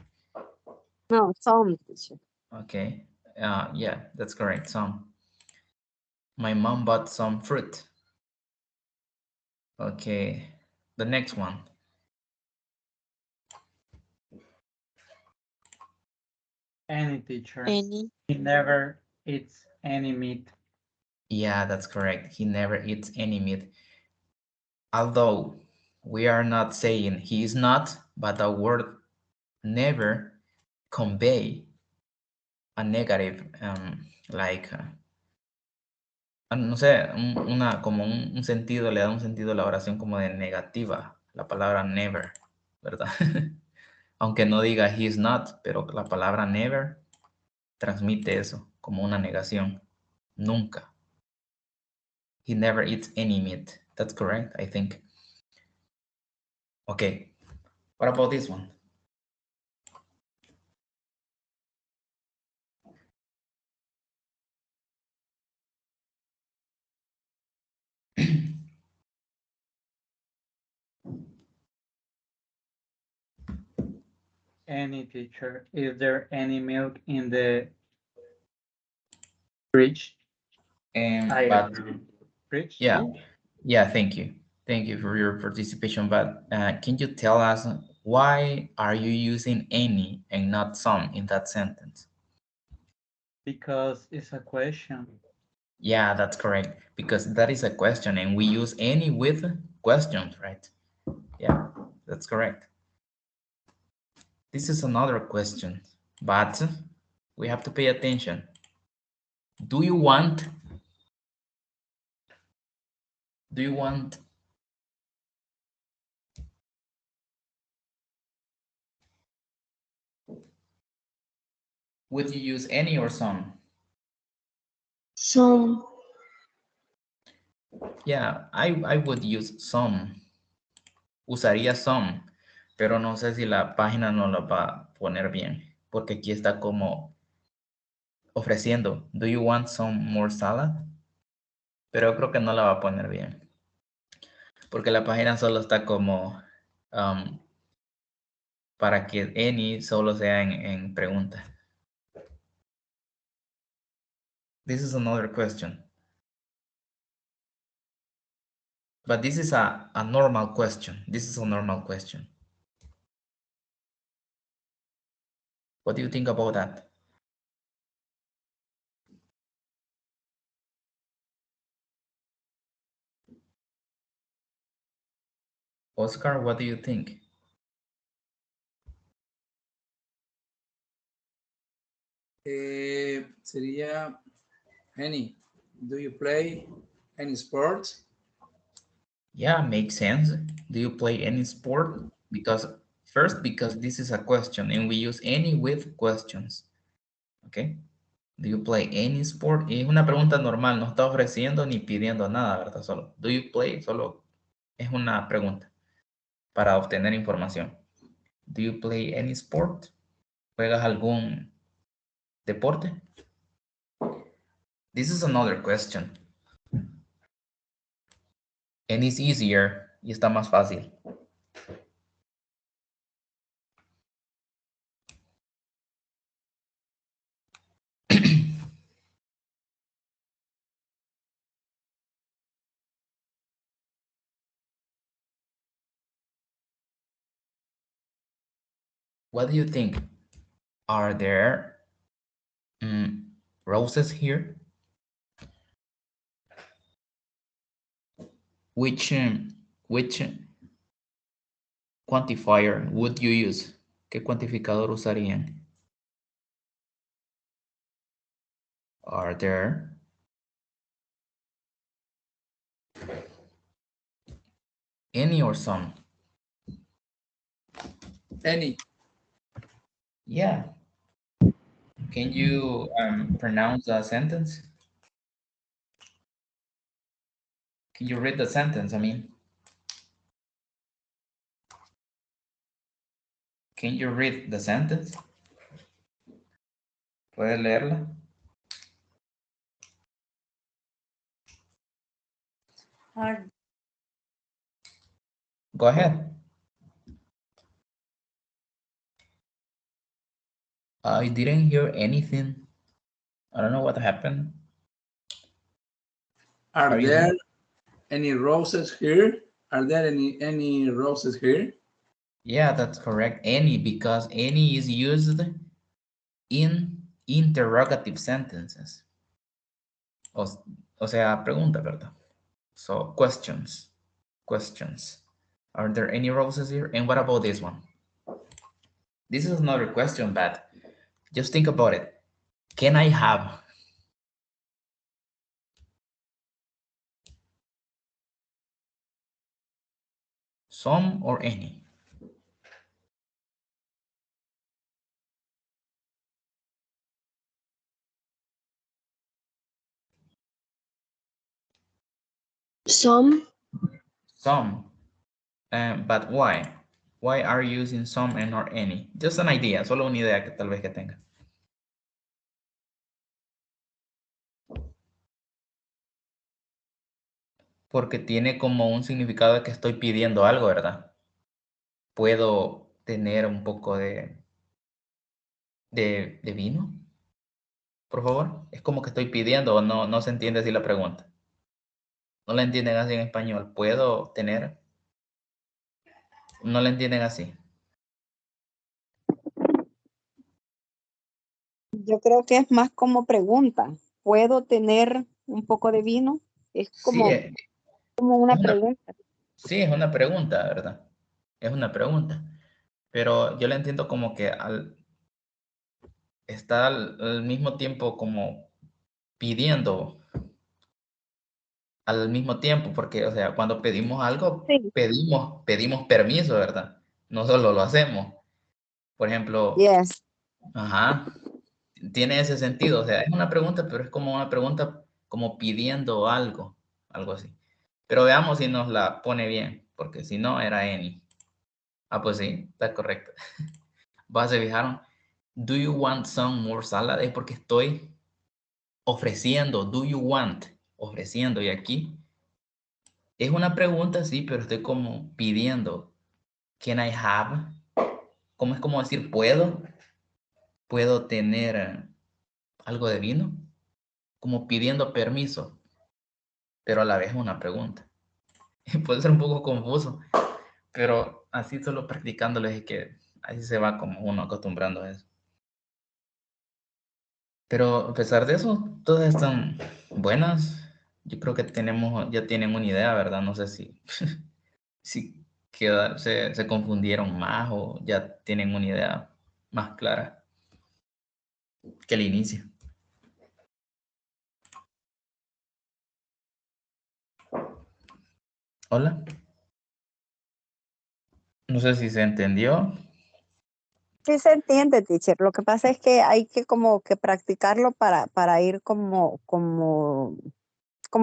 No, some, teacher. Okay. Yeah, that's correct. Some. My mom bought some fruit. Okay. The next one. Any teacher. Any. He never eats any meat. Yeah, that's correct. He never eats any meat. Although we are not saying he is not, but the word never convey a negative, like, no sé, como un sentido, le da un sentido a la oración como de negativa, la palabra never, ¿verdad? Aunque no diga he is not, pero la palabra never transmite eso, como una negación. Nunca. He never eats any meat. That's correct, I think. Okay. What about this one? Any teacher. Is there any milk in the fridge? I But fridge. yeah, yeah, thank you. Thank you for your participation. But can you tell us why are you using any and not some in that sentence? Because it's a question. Yeah, that's correct. Because that is a question and we use any with questions, right? Yeah, that's correct. This is another question, but we have to pay attention. Do you want? Do you want? Would you use any or some? Some. Yeah, I would use some. Usaría some, pero no sé si la página no la va a poner bien, porque aquí está como ofreciendo. Do you want some more salad? Pero creo que no la va a poner bien. Porque la página solo está como para que any solo sea en pregunta. This is another question. But this is a normal question. This is a normal question. What do you think about that? Oscar, what do you think? Sería any. Do you play any sports? Yeah, makes sense. Do you play any sport? Because first, because this is a question and we use any with questions. Okay. Do you play any sport? Y es una pregunta normal, no está ofreciendo ni pidiendo nada, ¿verdad? Solo, do you play? Solo es una pregunta para obtener información. Do you play any sport? ¿Juegas algún deporte? This is another question. And it's easier y está más fácil. What do you think? Are there roses here? Which quantifier would you use? ¿Qué cuantificador usarían? Are there any or some? Any. Yeah. Can you pronounce the sentence? Can you read the sentence? I mean, can you read the sentence? ¿Puedes leerla? Go ahead. I didn't hear anything. I don't know what happened. Are you there there? any roses here? Are there any roses here? Yeah, that's correct. Any, because any is used in interrogative sentences. O sea, pregunta, ¿verdad? So, questions. Questions. Are there any roses here? And what about this one? This is another question, but just think about it. Can I have? Some or any? Some. Some. But why? Why are you using some and not any? Just an idea, solo una idea que tal vez que tenga. Porque tiene como un significado de que estoy pidiendo algo, ¿verdad? Puedo tener un poco de de vino, por favor. Es como que estoy pidiendo o no se entiende así la pregunta. No la entienden así en español. ¿Puedo tener? No la entienden así. Yo creo que es más como pregunta. ¿Puedo tener un poco de vino? Es Sí, como una es una, pregunta. sí, es una pregunta, ¿verdad? Es una pregunta. Pero yo la entiendo como que está al mismo tiempo como pidiendo al mismo tiempo, porque, o sea, cuando pedimos algo, Sí. pedimos permiso, ¿verdad? No solo lo hacemos. Por ejemplo, Yes. ajá, tiene ese sentido, o sea, es una pregunta, pero es como una pregunta como pidiendo algo así. Pero veamos si nos la pone bien, porque si no, era any. Ah, pues sí, está correcto. ¿Se fijaron? Do you want some more salad? Es porque estoy ofreciendo, do you want, ofreciendo, y aquí es una pregunta, sí, pero estoy como pidiendo, can I have? ¿Cómo es como decir puedo? ¿Puedo tener algo de vino? Como pidiendo permiso, pero a la vez una pregunta. Puede ser un poco confuso, pero así solo practicándoles es que así se va como uno acostumbrando a eso. Pero a pesar de eso, todas están buenas. Yo creo que ya tienen una idea, ¿verdad? No sé si, si se confundieron más o ya tienen una idea más clara que el inicio. Hola. No sé si se entendió. Sí se entiende, teacher. Lo que pasa es que hay que como que practicarlo para ir como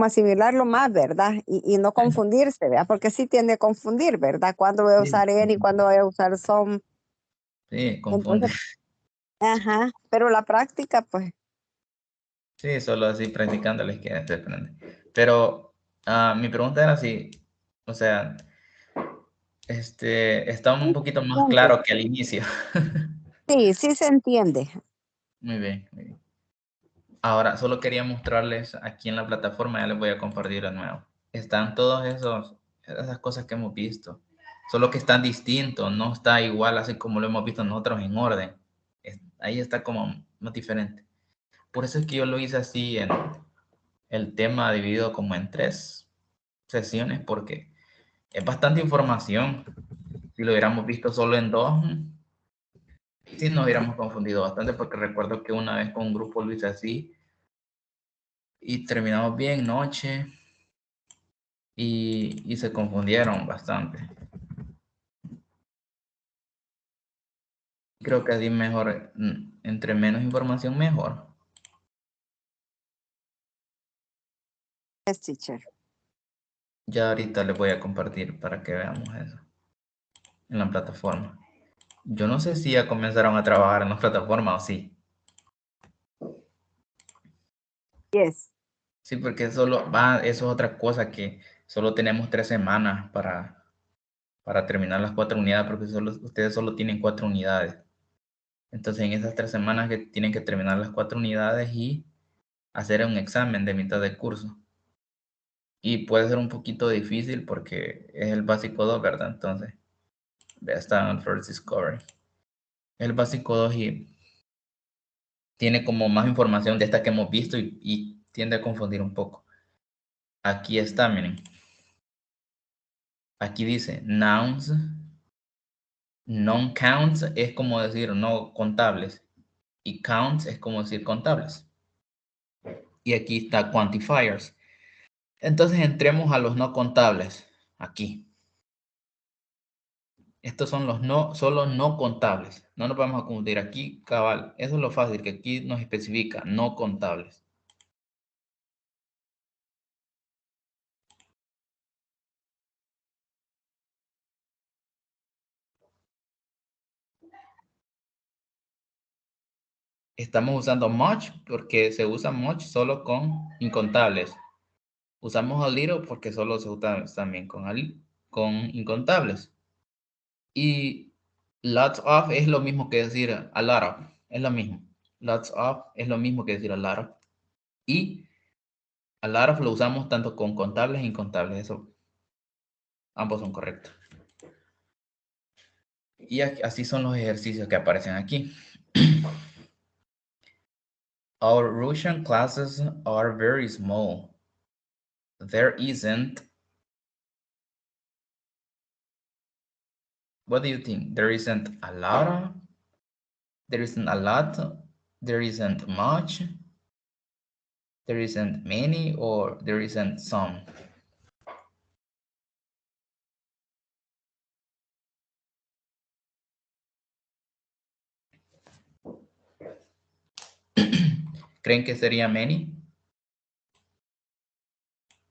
asimilarlo más, ¿verdad? Y no confundirse, ¿verdad? Porque sí tiende a confundir, ¿verdad? ¿Cuándo voy a Sí, usar en y cuándo voy a usar some? sí, confunde. Entonces, ajá, pero la práctica, pues, Sí, solo así practicándoles que se aprende. Pero mi pregunta era si, o sea, está un sí poquito se más entiende. claro que al inicio. Sí se entiende. Muy bien, muy bien. Ahora, solo quería mostrarles aquí en la plataforma, ya les voy a compartir de nuevo. Están esas cosas que hemos visto, solo que están distintos, no está igual así como lo hemos visto nosotros en orden. Ahí está como más diferente. Por eso es que yo lo hice así en el tema dividido como en 3 sesiones, porque es bastante información. Si lo hubiéramos visto solo en 2, sí nos hubiéramos confundido bastante, porque recuerdo que una vez con un grupo lo hice así y terminamos bien noche y se confundieron bastante. Creo que así mejor, entre menos información mejor. Yes, teacher. Ya ahorita les voy a compartir para que veamos eso en la plataforma. Yo no sé si ya comenzaron a trabajar en la plataforma o sí. Yes. Sí, porque eso es otra cosa que solo tenemos 3 semanas para terminar las 4 unidades, porque ustedes solo tienen 4 unidades. Entonces, en esas 3 semanas que tienen que terminar las 4 unidades y hacer un examen de mitad de curso. Y puede ser un poquito difícil porque es el básico 2, ¿verdad? Entonces, ya está en el First Discovery. El básico 2 y tiene como más información de esta que hemos visto y tiende a confundir un poco. Aquí está, miren. Aquí dice nouns. Non-counts es como decir no contables y counts es como decir contables. Y aquí está quantifiers. Entonces entremos a los no contables. Aquí. Estos son los solo no contables. No nos vamos a confundir aquí, cabal. Eso es lo fácil, que aquí nos especifica no contables. Estamos usando much porque se usa much solo con incontables. Usamos a little porque solo se usa también con incontables. Y lots of es lo mismo que decir a lot of. Es lo mismo. Lots of es lo mismo que decir a lot of. Y a lot of lo usamos tanto con contables e incontables. Eso, ambos son correctos. Y así son los ejercicios que aparecen aquí. Our Russian classes are very small. There isn't. What do you think? There isn't a lot. There isn't a lot. There isn't much. There isn't many, or there isn't some. ¿Creen que sería many?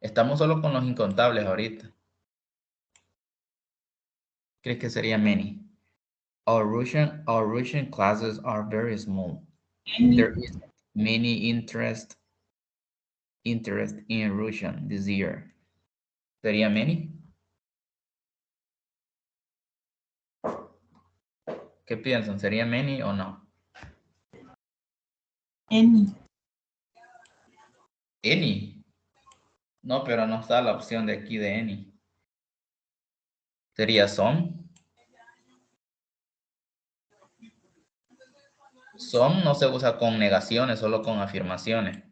Estamos solo con los incontables ahorita. ¿Crees que sería many? Our Russian classes are very small. There is many interest in Russian this year. ¿Sería many? ¿Qué piensan? ¿Sería many o no? Any. Any. No, pero no está la opción de aquí de any. ¿Sería some? Some no se usa con negaciones, solo con afirmaciones.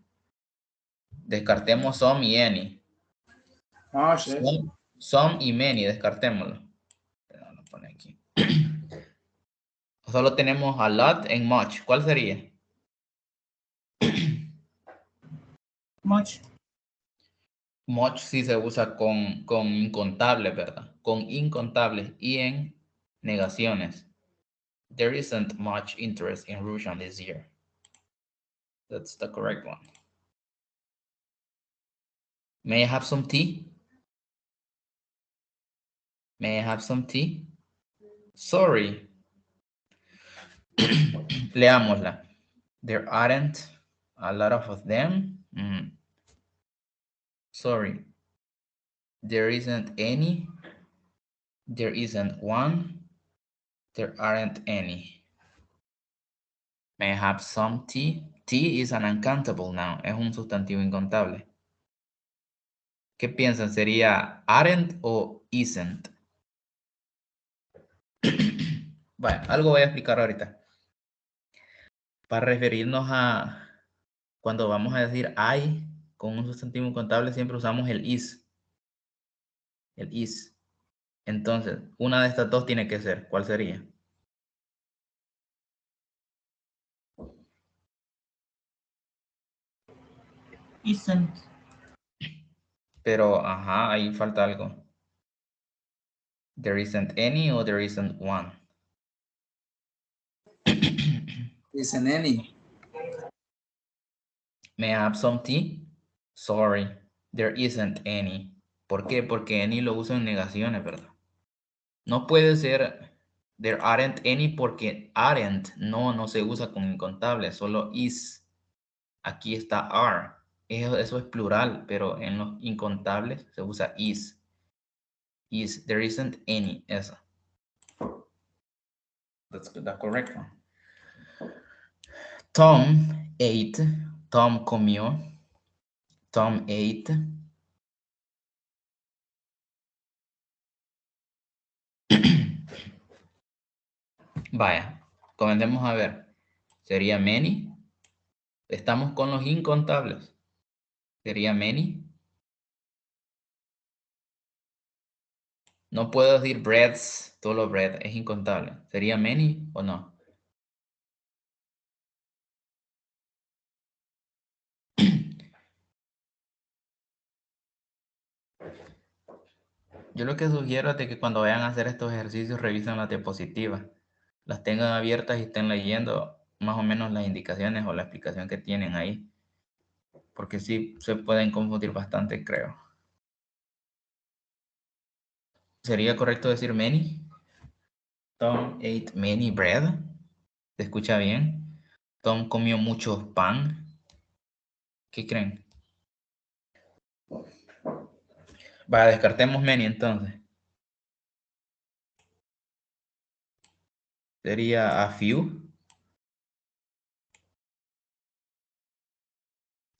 Descartemos some y any. Ah, sí. Some y many, descartémoslo. Lo pone aquí. Solo tenemos a lot and much. ¿Cuál sería? Much. Much sí se usa con incontables, ¿verdad? Con incontables y en negaciones. There isn't much interest in Russian this year. That's the correct one. May I have some tea? May I have some tea? Sorry. Leámosla. There aren't a lot of them. Sorry. There isn't any. There isn't one. There aren't any. May I have some tea? Tea is an uncountable noun. Es un sustantivo incontable. ¿Qué piensan? ¿Sería aren't o isn't? Bueno, algo voy a explicar ahorita. Para referirnos a cuando vamos a decir I con un sustantivo incontable, siempre usamos el is. El is. Entonces, una de estas dos tiene que ser. ¿Cuál sería? Isn't. Pero, ajá, ahí falta algo. There isn't any or there isn't one. Isn't any. May I have some tea? Sorry, there isn't any. ¿Por qué? Porque any lo usa en negaciones, ¿verdad? No puede ser there aren't any porque aren't no se usa con incontables, solo is. Aquí está are. Eso es plural, pero en los incontables se usa is. Is, there isn't any, esa. That's the correct one. Tom ate. Tom comió. Tom ate. Vaya, comencemos a ver. ¿Sería many? Estamos con los incontables. ¿Sería many? No puedo decir breads, todo lo bread, es incontable. ¿Sería many o no? Yo lo que sugiero es de que cuando vayan a hacer estos ejercicios revisen las diapositivas. Las tengan abiertas y estén leyendo más o menos las indicaciones o la explicación que tienen ahí. Porque sí se pueden confundir bastante, creo. ¿Sería correcto decir many? Tom ate many bread. ¿Se escucha bien? Tom comió mucho pan. ¿Qué creen? Va, descartemos many entonces. Sería a few.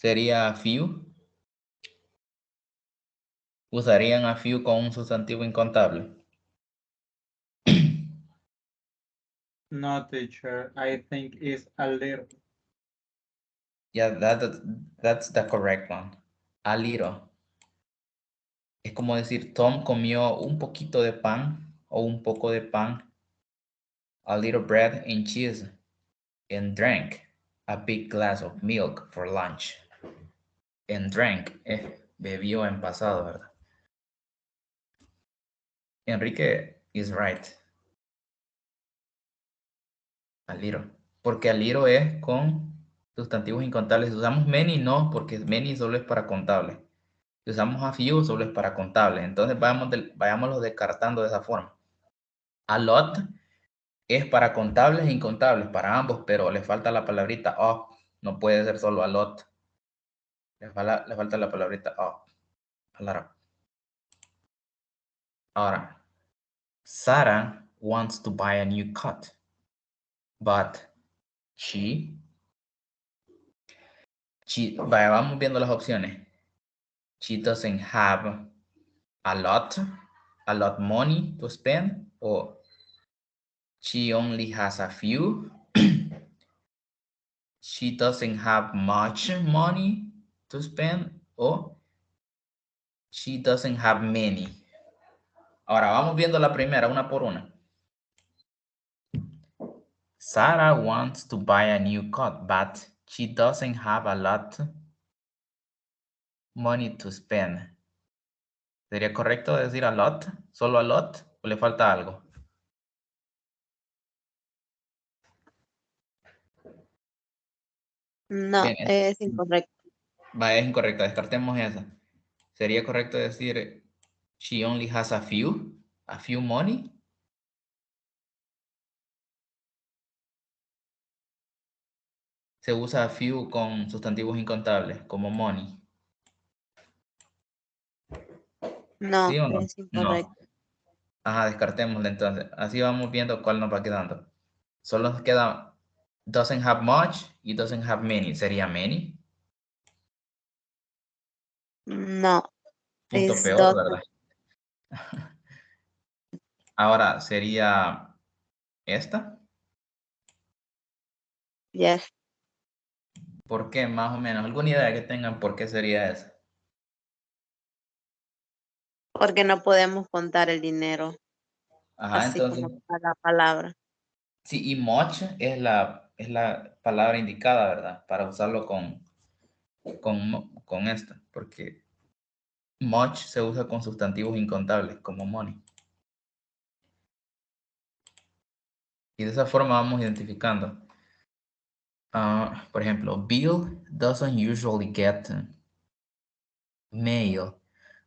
Sería a few. Usarían a few con un sustantivo incontable. No, teacher. I think it's a little. Yeah, that's the correct one. A little. Es como decir, Tom comió un poquito de pan o un poco de pan. A little bread and cheese. And drank a big glass of milk for lunch. And drank, bebió en pasado, ¿verdad? Enrique is right. A little. Porque a little es con sustantivos incontables. Si usamos many, no, porque many solo es para contable. Si usamos a few, solo es para contable. Entonces vayámoslo descartando de esa forma. A lot es para contables e incontables, para ambos, pero le falta la palabrita of. No puede ser solo a lot. Le falta la palabrita of. A lot of. Ahora, Sarah wants to buy a new coat, but vaya, vamos viendo las opciones. She doesn't have a lot money to spend, or she only has a few. She doesn't have much money to spend, or she doesn't have many. Ahora vamos viendo la primera, una por una. Sarah wants to buy a new coat, but she doesn't have a lot money to spend. ¿Sería correcto decir a lot? ¿Solo a lot? ¿O le falta algo? No, Bien, es incorrecto. va, es incorrecto. Descartemos esa. ¿Sería correcto decir she only has a few money? Se usa a few con sustantivos incontables, como money. No, ¿Sí o no? es incorrecto. No. Ajá, descartémosla entonces. Así vamos viendo cuál nos va quedando. Solo nos queda doesn't have much y doesn't have many. ¿Sería many? No, Punto es peor, doesn't. ¿verdad? Ahora, ¿sería esta? Yes, ¿Por qué? Más o menos. ¿Alguna idea que tengan por qué sería esa? porque no podemos contar el dinero, Ajá, así entonces, como está la palabra. sí, y much es la palabra indicada, ¿verdad? Para usarlo con esta, porque much se usa con sustantivos incontables, como money. Y de esa forma vamos identificando. Por ejemplo, Bill doesn't usually get mail,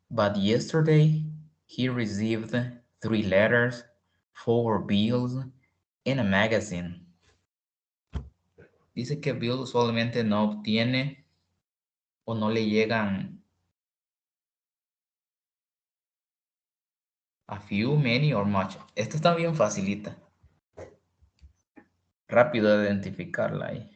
but yesterday he received 3 letters, 4 bills, and a magazine. Dice que Bill usualmente no obtiene o no le llegan a few, many or much. Esta está bien facilita. Rápido de identificarla ahí.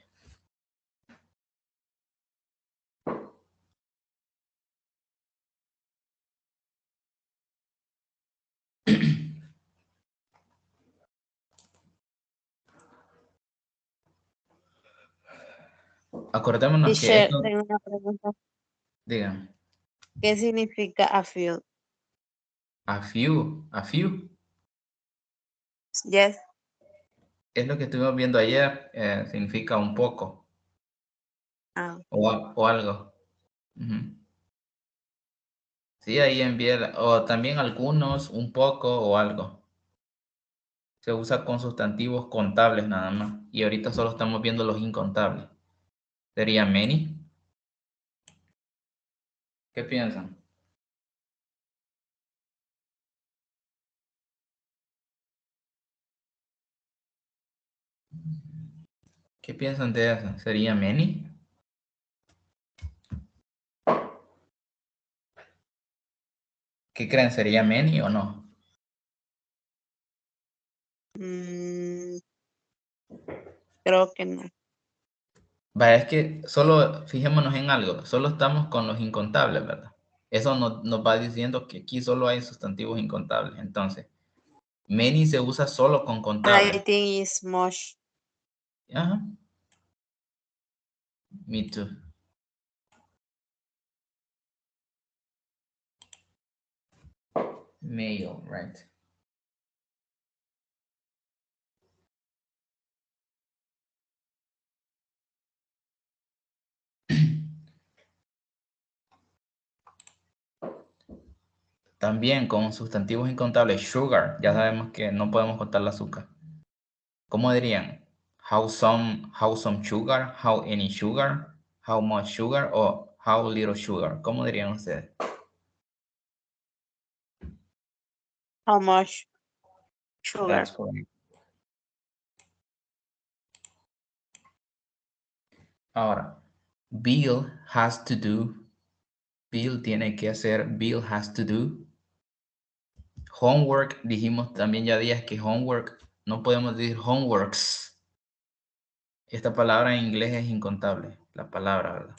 Acordémonos que Teacher, esto, tengo una pregunta. digan, ¿Qué significa a few? a few, Yes. es lo que estuvimos viendo ayer, significa un poco Ah, o algo. Ujú. Sí, ahí envié, o también algunos, un poco o algo. Se usa con sustantivos contables nada más. Y ahorita solo estamos viendo los incontables. ¿Sería many? ¿Qué piensan? ¿Qué piensan de eso? ¿Sería many? ¿Qué creen? ¿Sería many o no? mm, creo que no. Vaya, es que solo, fijémonos en algo, solo estamos con los incontables, ¿verdad? Eso nos va diciendo que aquí solo hay sustantivos incontables. Entonces, many se usa solo con I contables. think it's much. Ajá. Me too. Male, right? También con sustantivos incontables, sugar, ya sabemos que no podemos contar el azúcar. ¿Cómo dirían? How some sugar, how any sugar, how much sugar o how little sugar. ¿Cómo dirían ustedes? How much sugar? That's correct. Ahora, Bill has to do. Bill tiene que hacer. Bill has to do. Homework, dijimos también ya días que homework, no podemos decir homeworks. Esta palabra en inglés es incontable, la palabra, ¿verdad?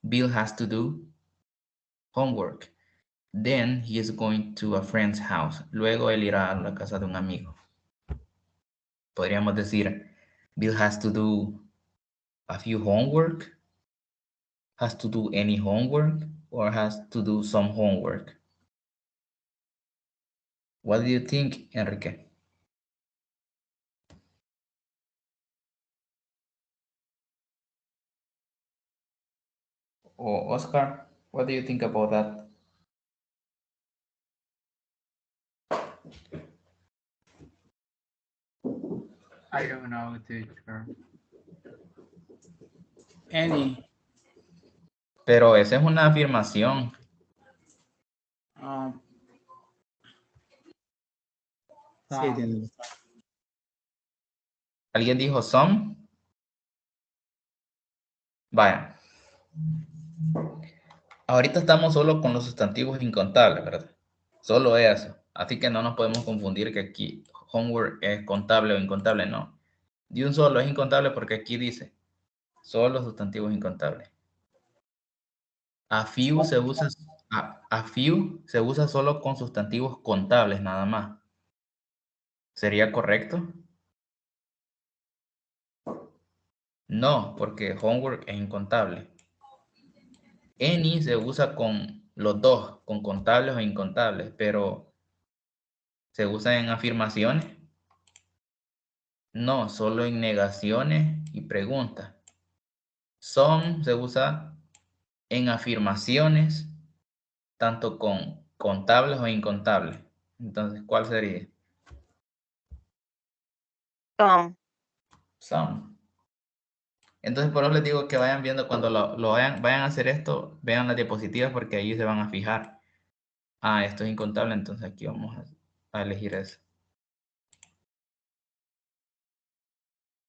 Bill has to do homework. Then he is going to a friend's house. Luego él irá a la casa de un amigo. Podríamos decir, Bill has to do a few homework, has to do any homework, or has to do some homework. What do you think, Enrique? Or Oscar, what do you think about that? I don't know, teacher. Any. Pero esa es una afirmación. Sí, tiene razón. ¿Alguien dijo some? Vaya. Ahorita estamos solo con los sustantivos incontables, ¿verdad? Solo eso. Así que no nos podemos confundir que aquí homework es contable o incontable, no. De un solo es incontable porque aquí dice solo sustantivos incontables. A few se usa, a few se usa solo con sustantivos contables nada más. ¿Sería correcto? No, porque homework es incontable. Any se usa con los dos, con contables o incontables, pero ¿se usa en afirmaciones? No, solo en negaciones y preguntas. Some se usa en afirmaciones, tanto con contables o incontables. Entonces, ¿cuál sería? Some. Some. Entonces, por eso les digo que vayan viendo cuando lo vayan a hacer esto, vean las diapositivas porque ahí se van a fijar. Ah, esto es incontable, entonces aquí vamos a elegir eso.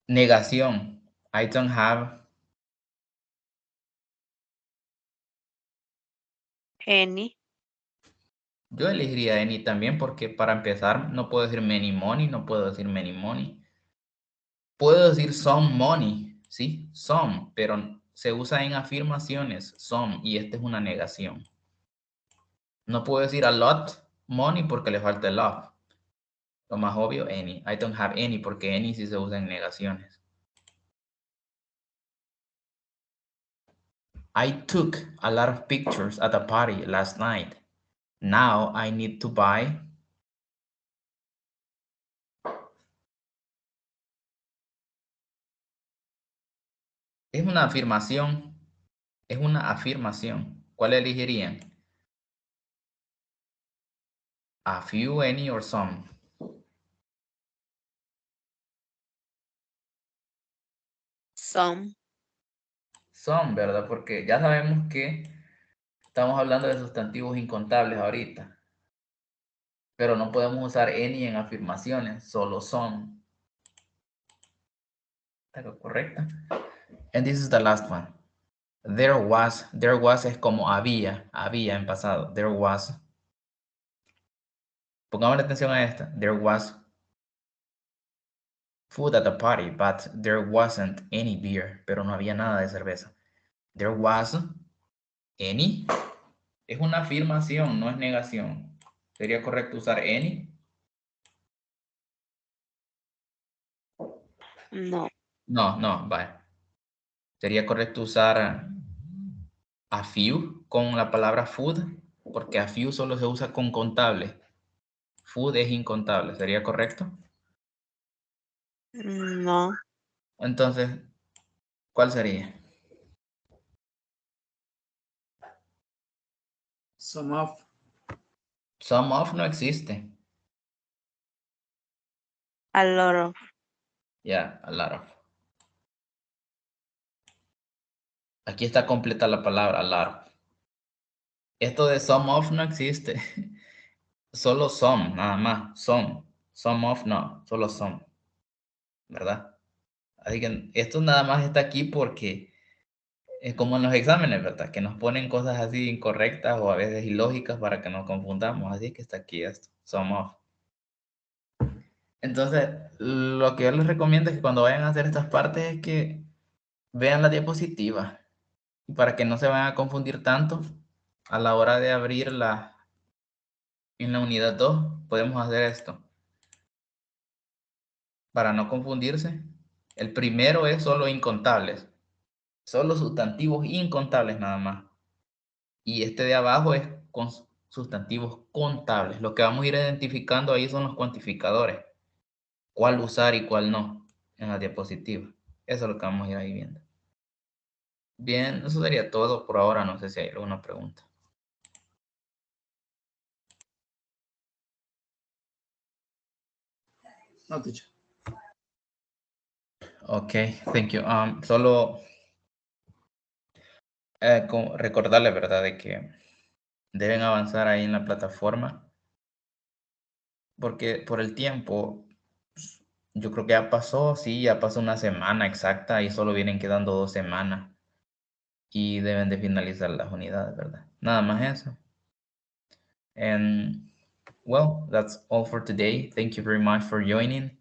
Negación. I don't have Any. Yo elegiría any también porque para empezar no puedo decir many money, no puedo decir many money. Puedo decir some money, ¿sí? Some, pero se usa en afirmaciones, some, y esta es una negación. No puedo decir a lot money porque le falta el love. Lo más obvio, any. I don't have any porque any sí se usa en negaciones. I took a lot of pictures at a party last night. Now I need to buy. Es una afirmación. Es una afirmación. ¿Cuál elegirían? A few, any, or some. Some. Some, ¿verdad? Porque ya sabemos que estamos hablando de sustantivos incontables ahorita. Pero no podemos usar any en afirmaciones, solo some. ¿Está correcta? And this is the last one. There was es como había en pasado. There was. Pongamos atención a esta. There was food at the party, but there wasn't any beer. Pero no había nada de cerveza. There was any. Es una afirmación, no es negación. ¿Sería correcto usar any? No. No, vale. Sería correcto usar a few con la palabra food, porque a few solo se usa con contable. Food es incontable, ¿sería correcto? No. Entonces, ¿cuál sería? Some of. Some of no existe. A lot of. Yeah, a lot of. Aquí está completa la palabra, a lot of. Esto de some of no existe. Solo some, nada más. Some. Some of no, solo some. ¿Verdad? Así que esto nada más está aquí porque es como en los exámenes, ¿verdad? Que nos ponen cosas así incorrectas o a veces ilógicas para que nos confundamos. Así que está aquí esto, some of. Entonces, lo que yo les recomiendo es que cuando vayan a hacer estas partes es que vean la diapositiva. Y para que no se vayan a confundir tanto, a la hora de abrirla en la unidad 2, podemos hacer esto. Para no confundirse, el primero es solo incontables. Solo sustantivos incontables nada más. Y este de abajo es con sustantivos contables. Lo que vamos a ir identificando ahí son los cuantificadores. Cuál usar y cuál no en la diapositiva. Eso es lo que vamos a ir ahí viendo. Bien, eso sería todo por ahora. No sé si hay alguna pregunta. No, teacher. Ok, thank you. Solo recordarles, ¿verdad? De que deben avanzar ahí en la plataforma. Porque por el tiempo, pues, yo creo que ya pasó, sí, ya pasó una semana exacta y solo vienen quedando 2 semanas. Y deben de finalizar las unidades, ¿verdad? Nada más eso. And well, that's all for today. Thank you very much for joining.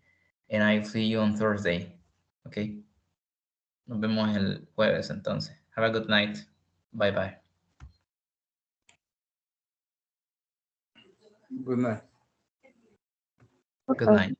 And I'll see you on Thursday. Okay. Nos vemos el jueves entonces. Have a good night. Bye bye. Good night. Good night.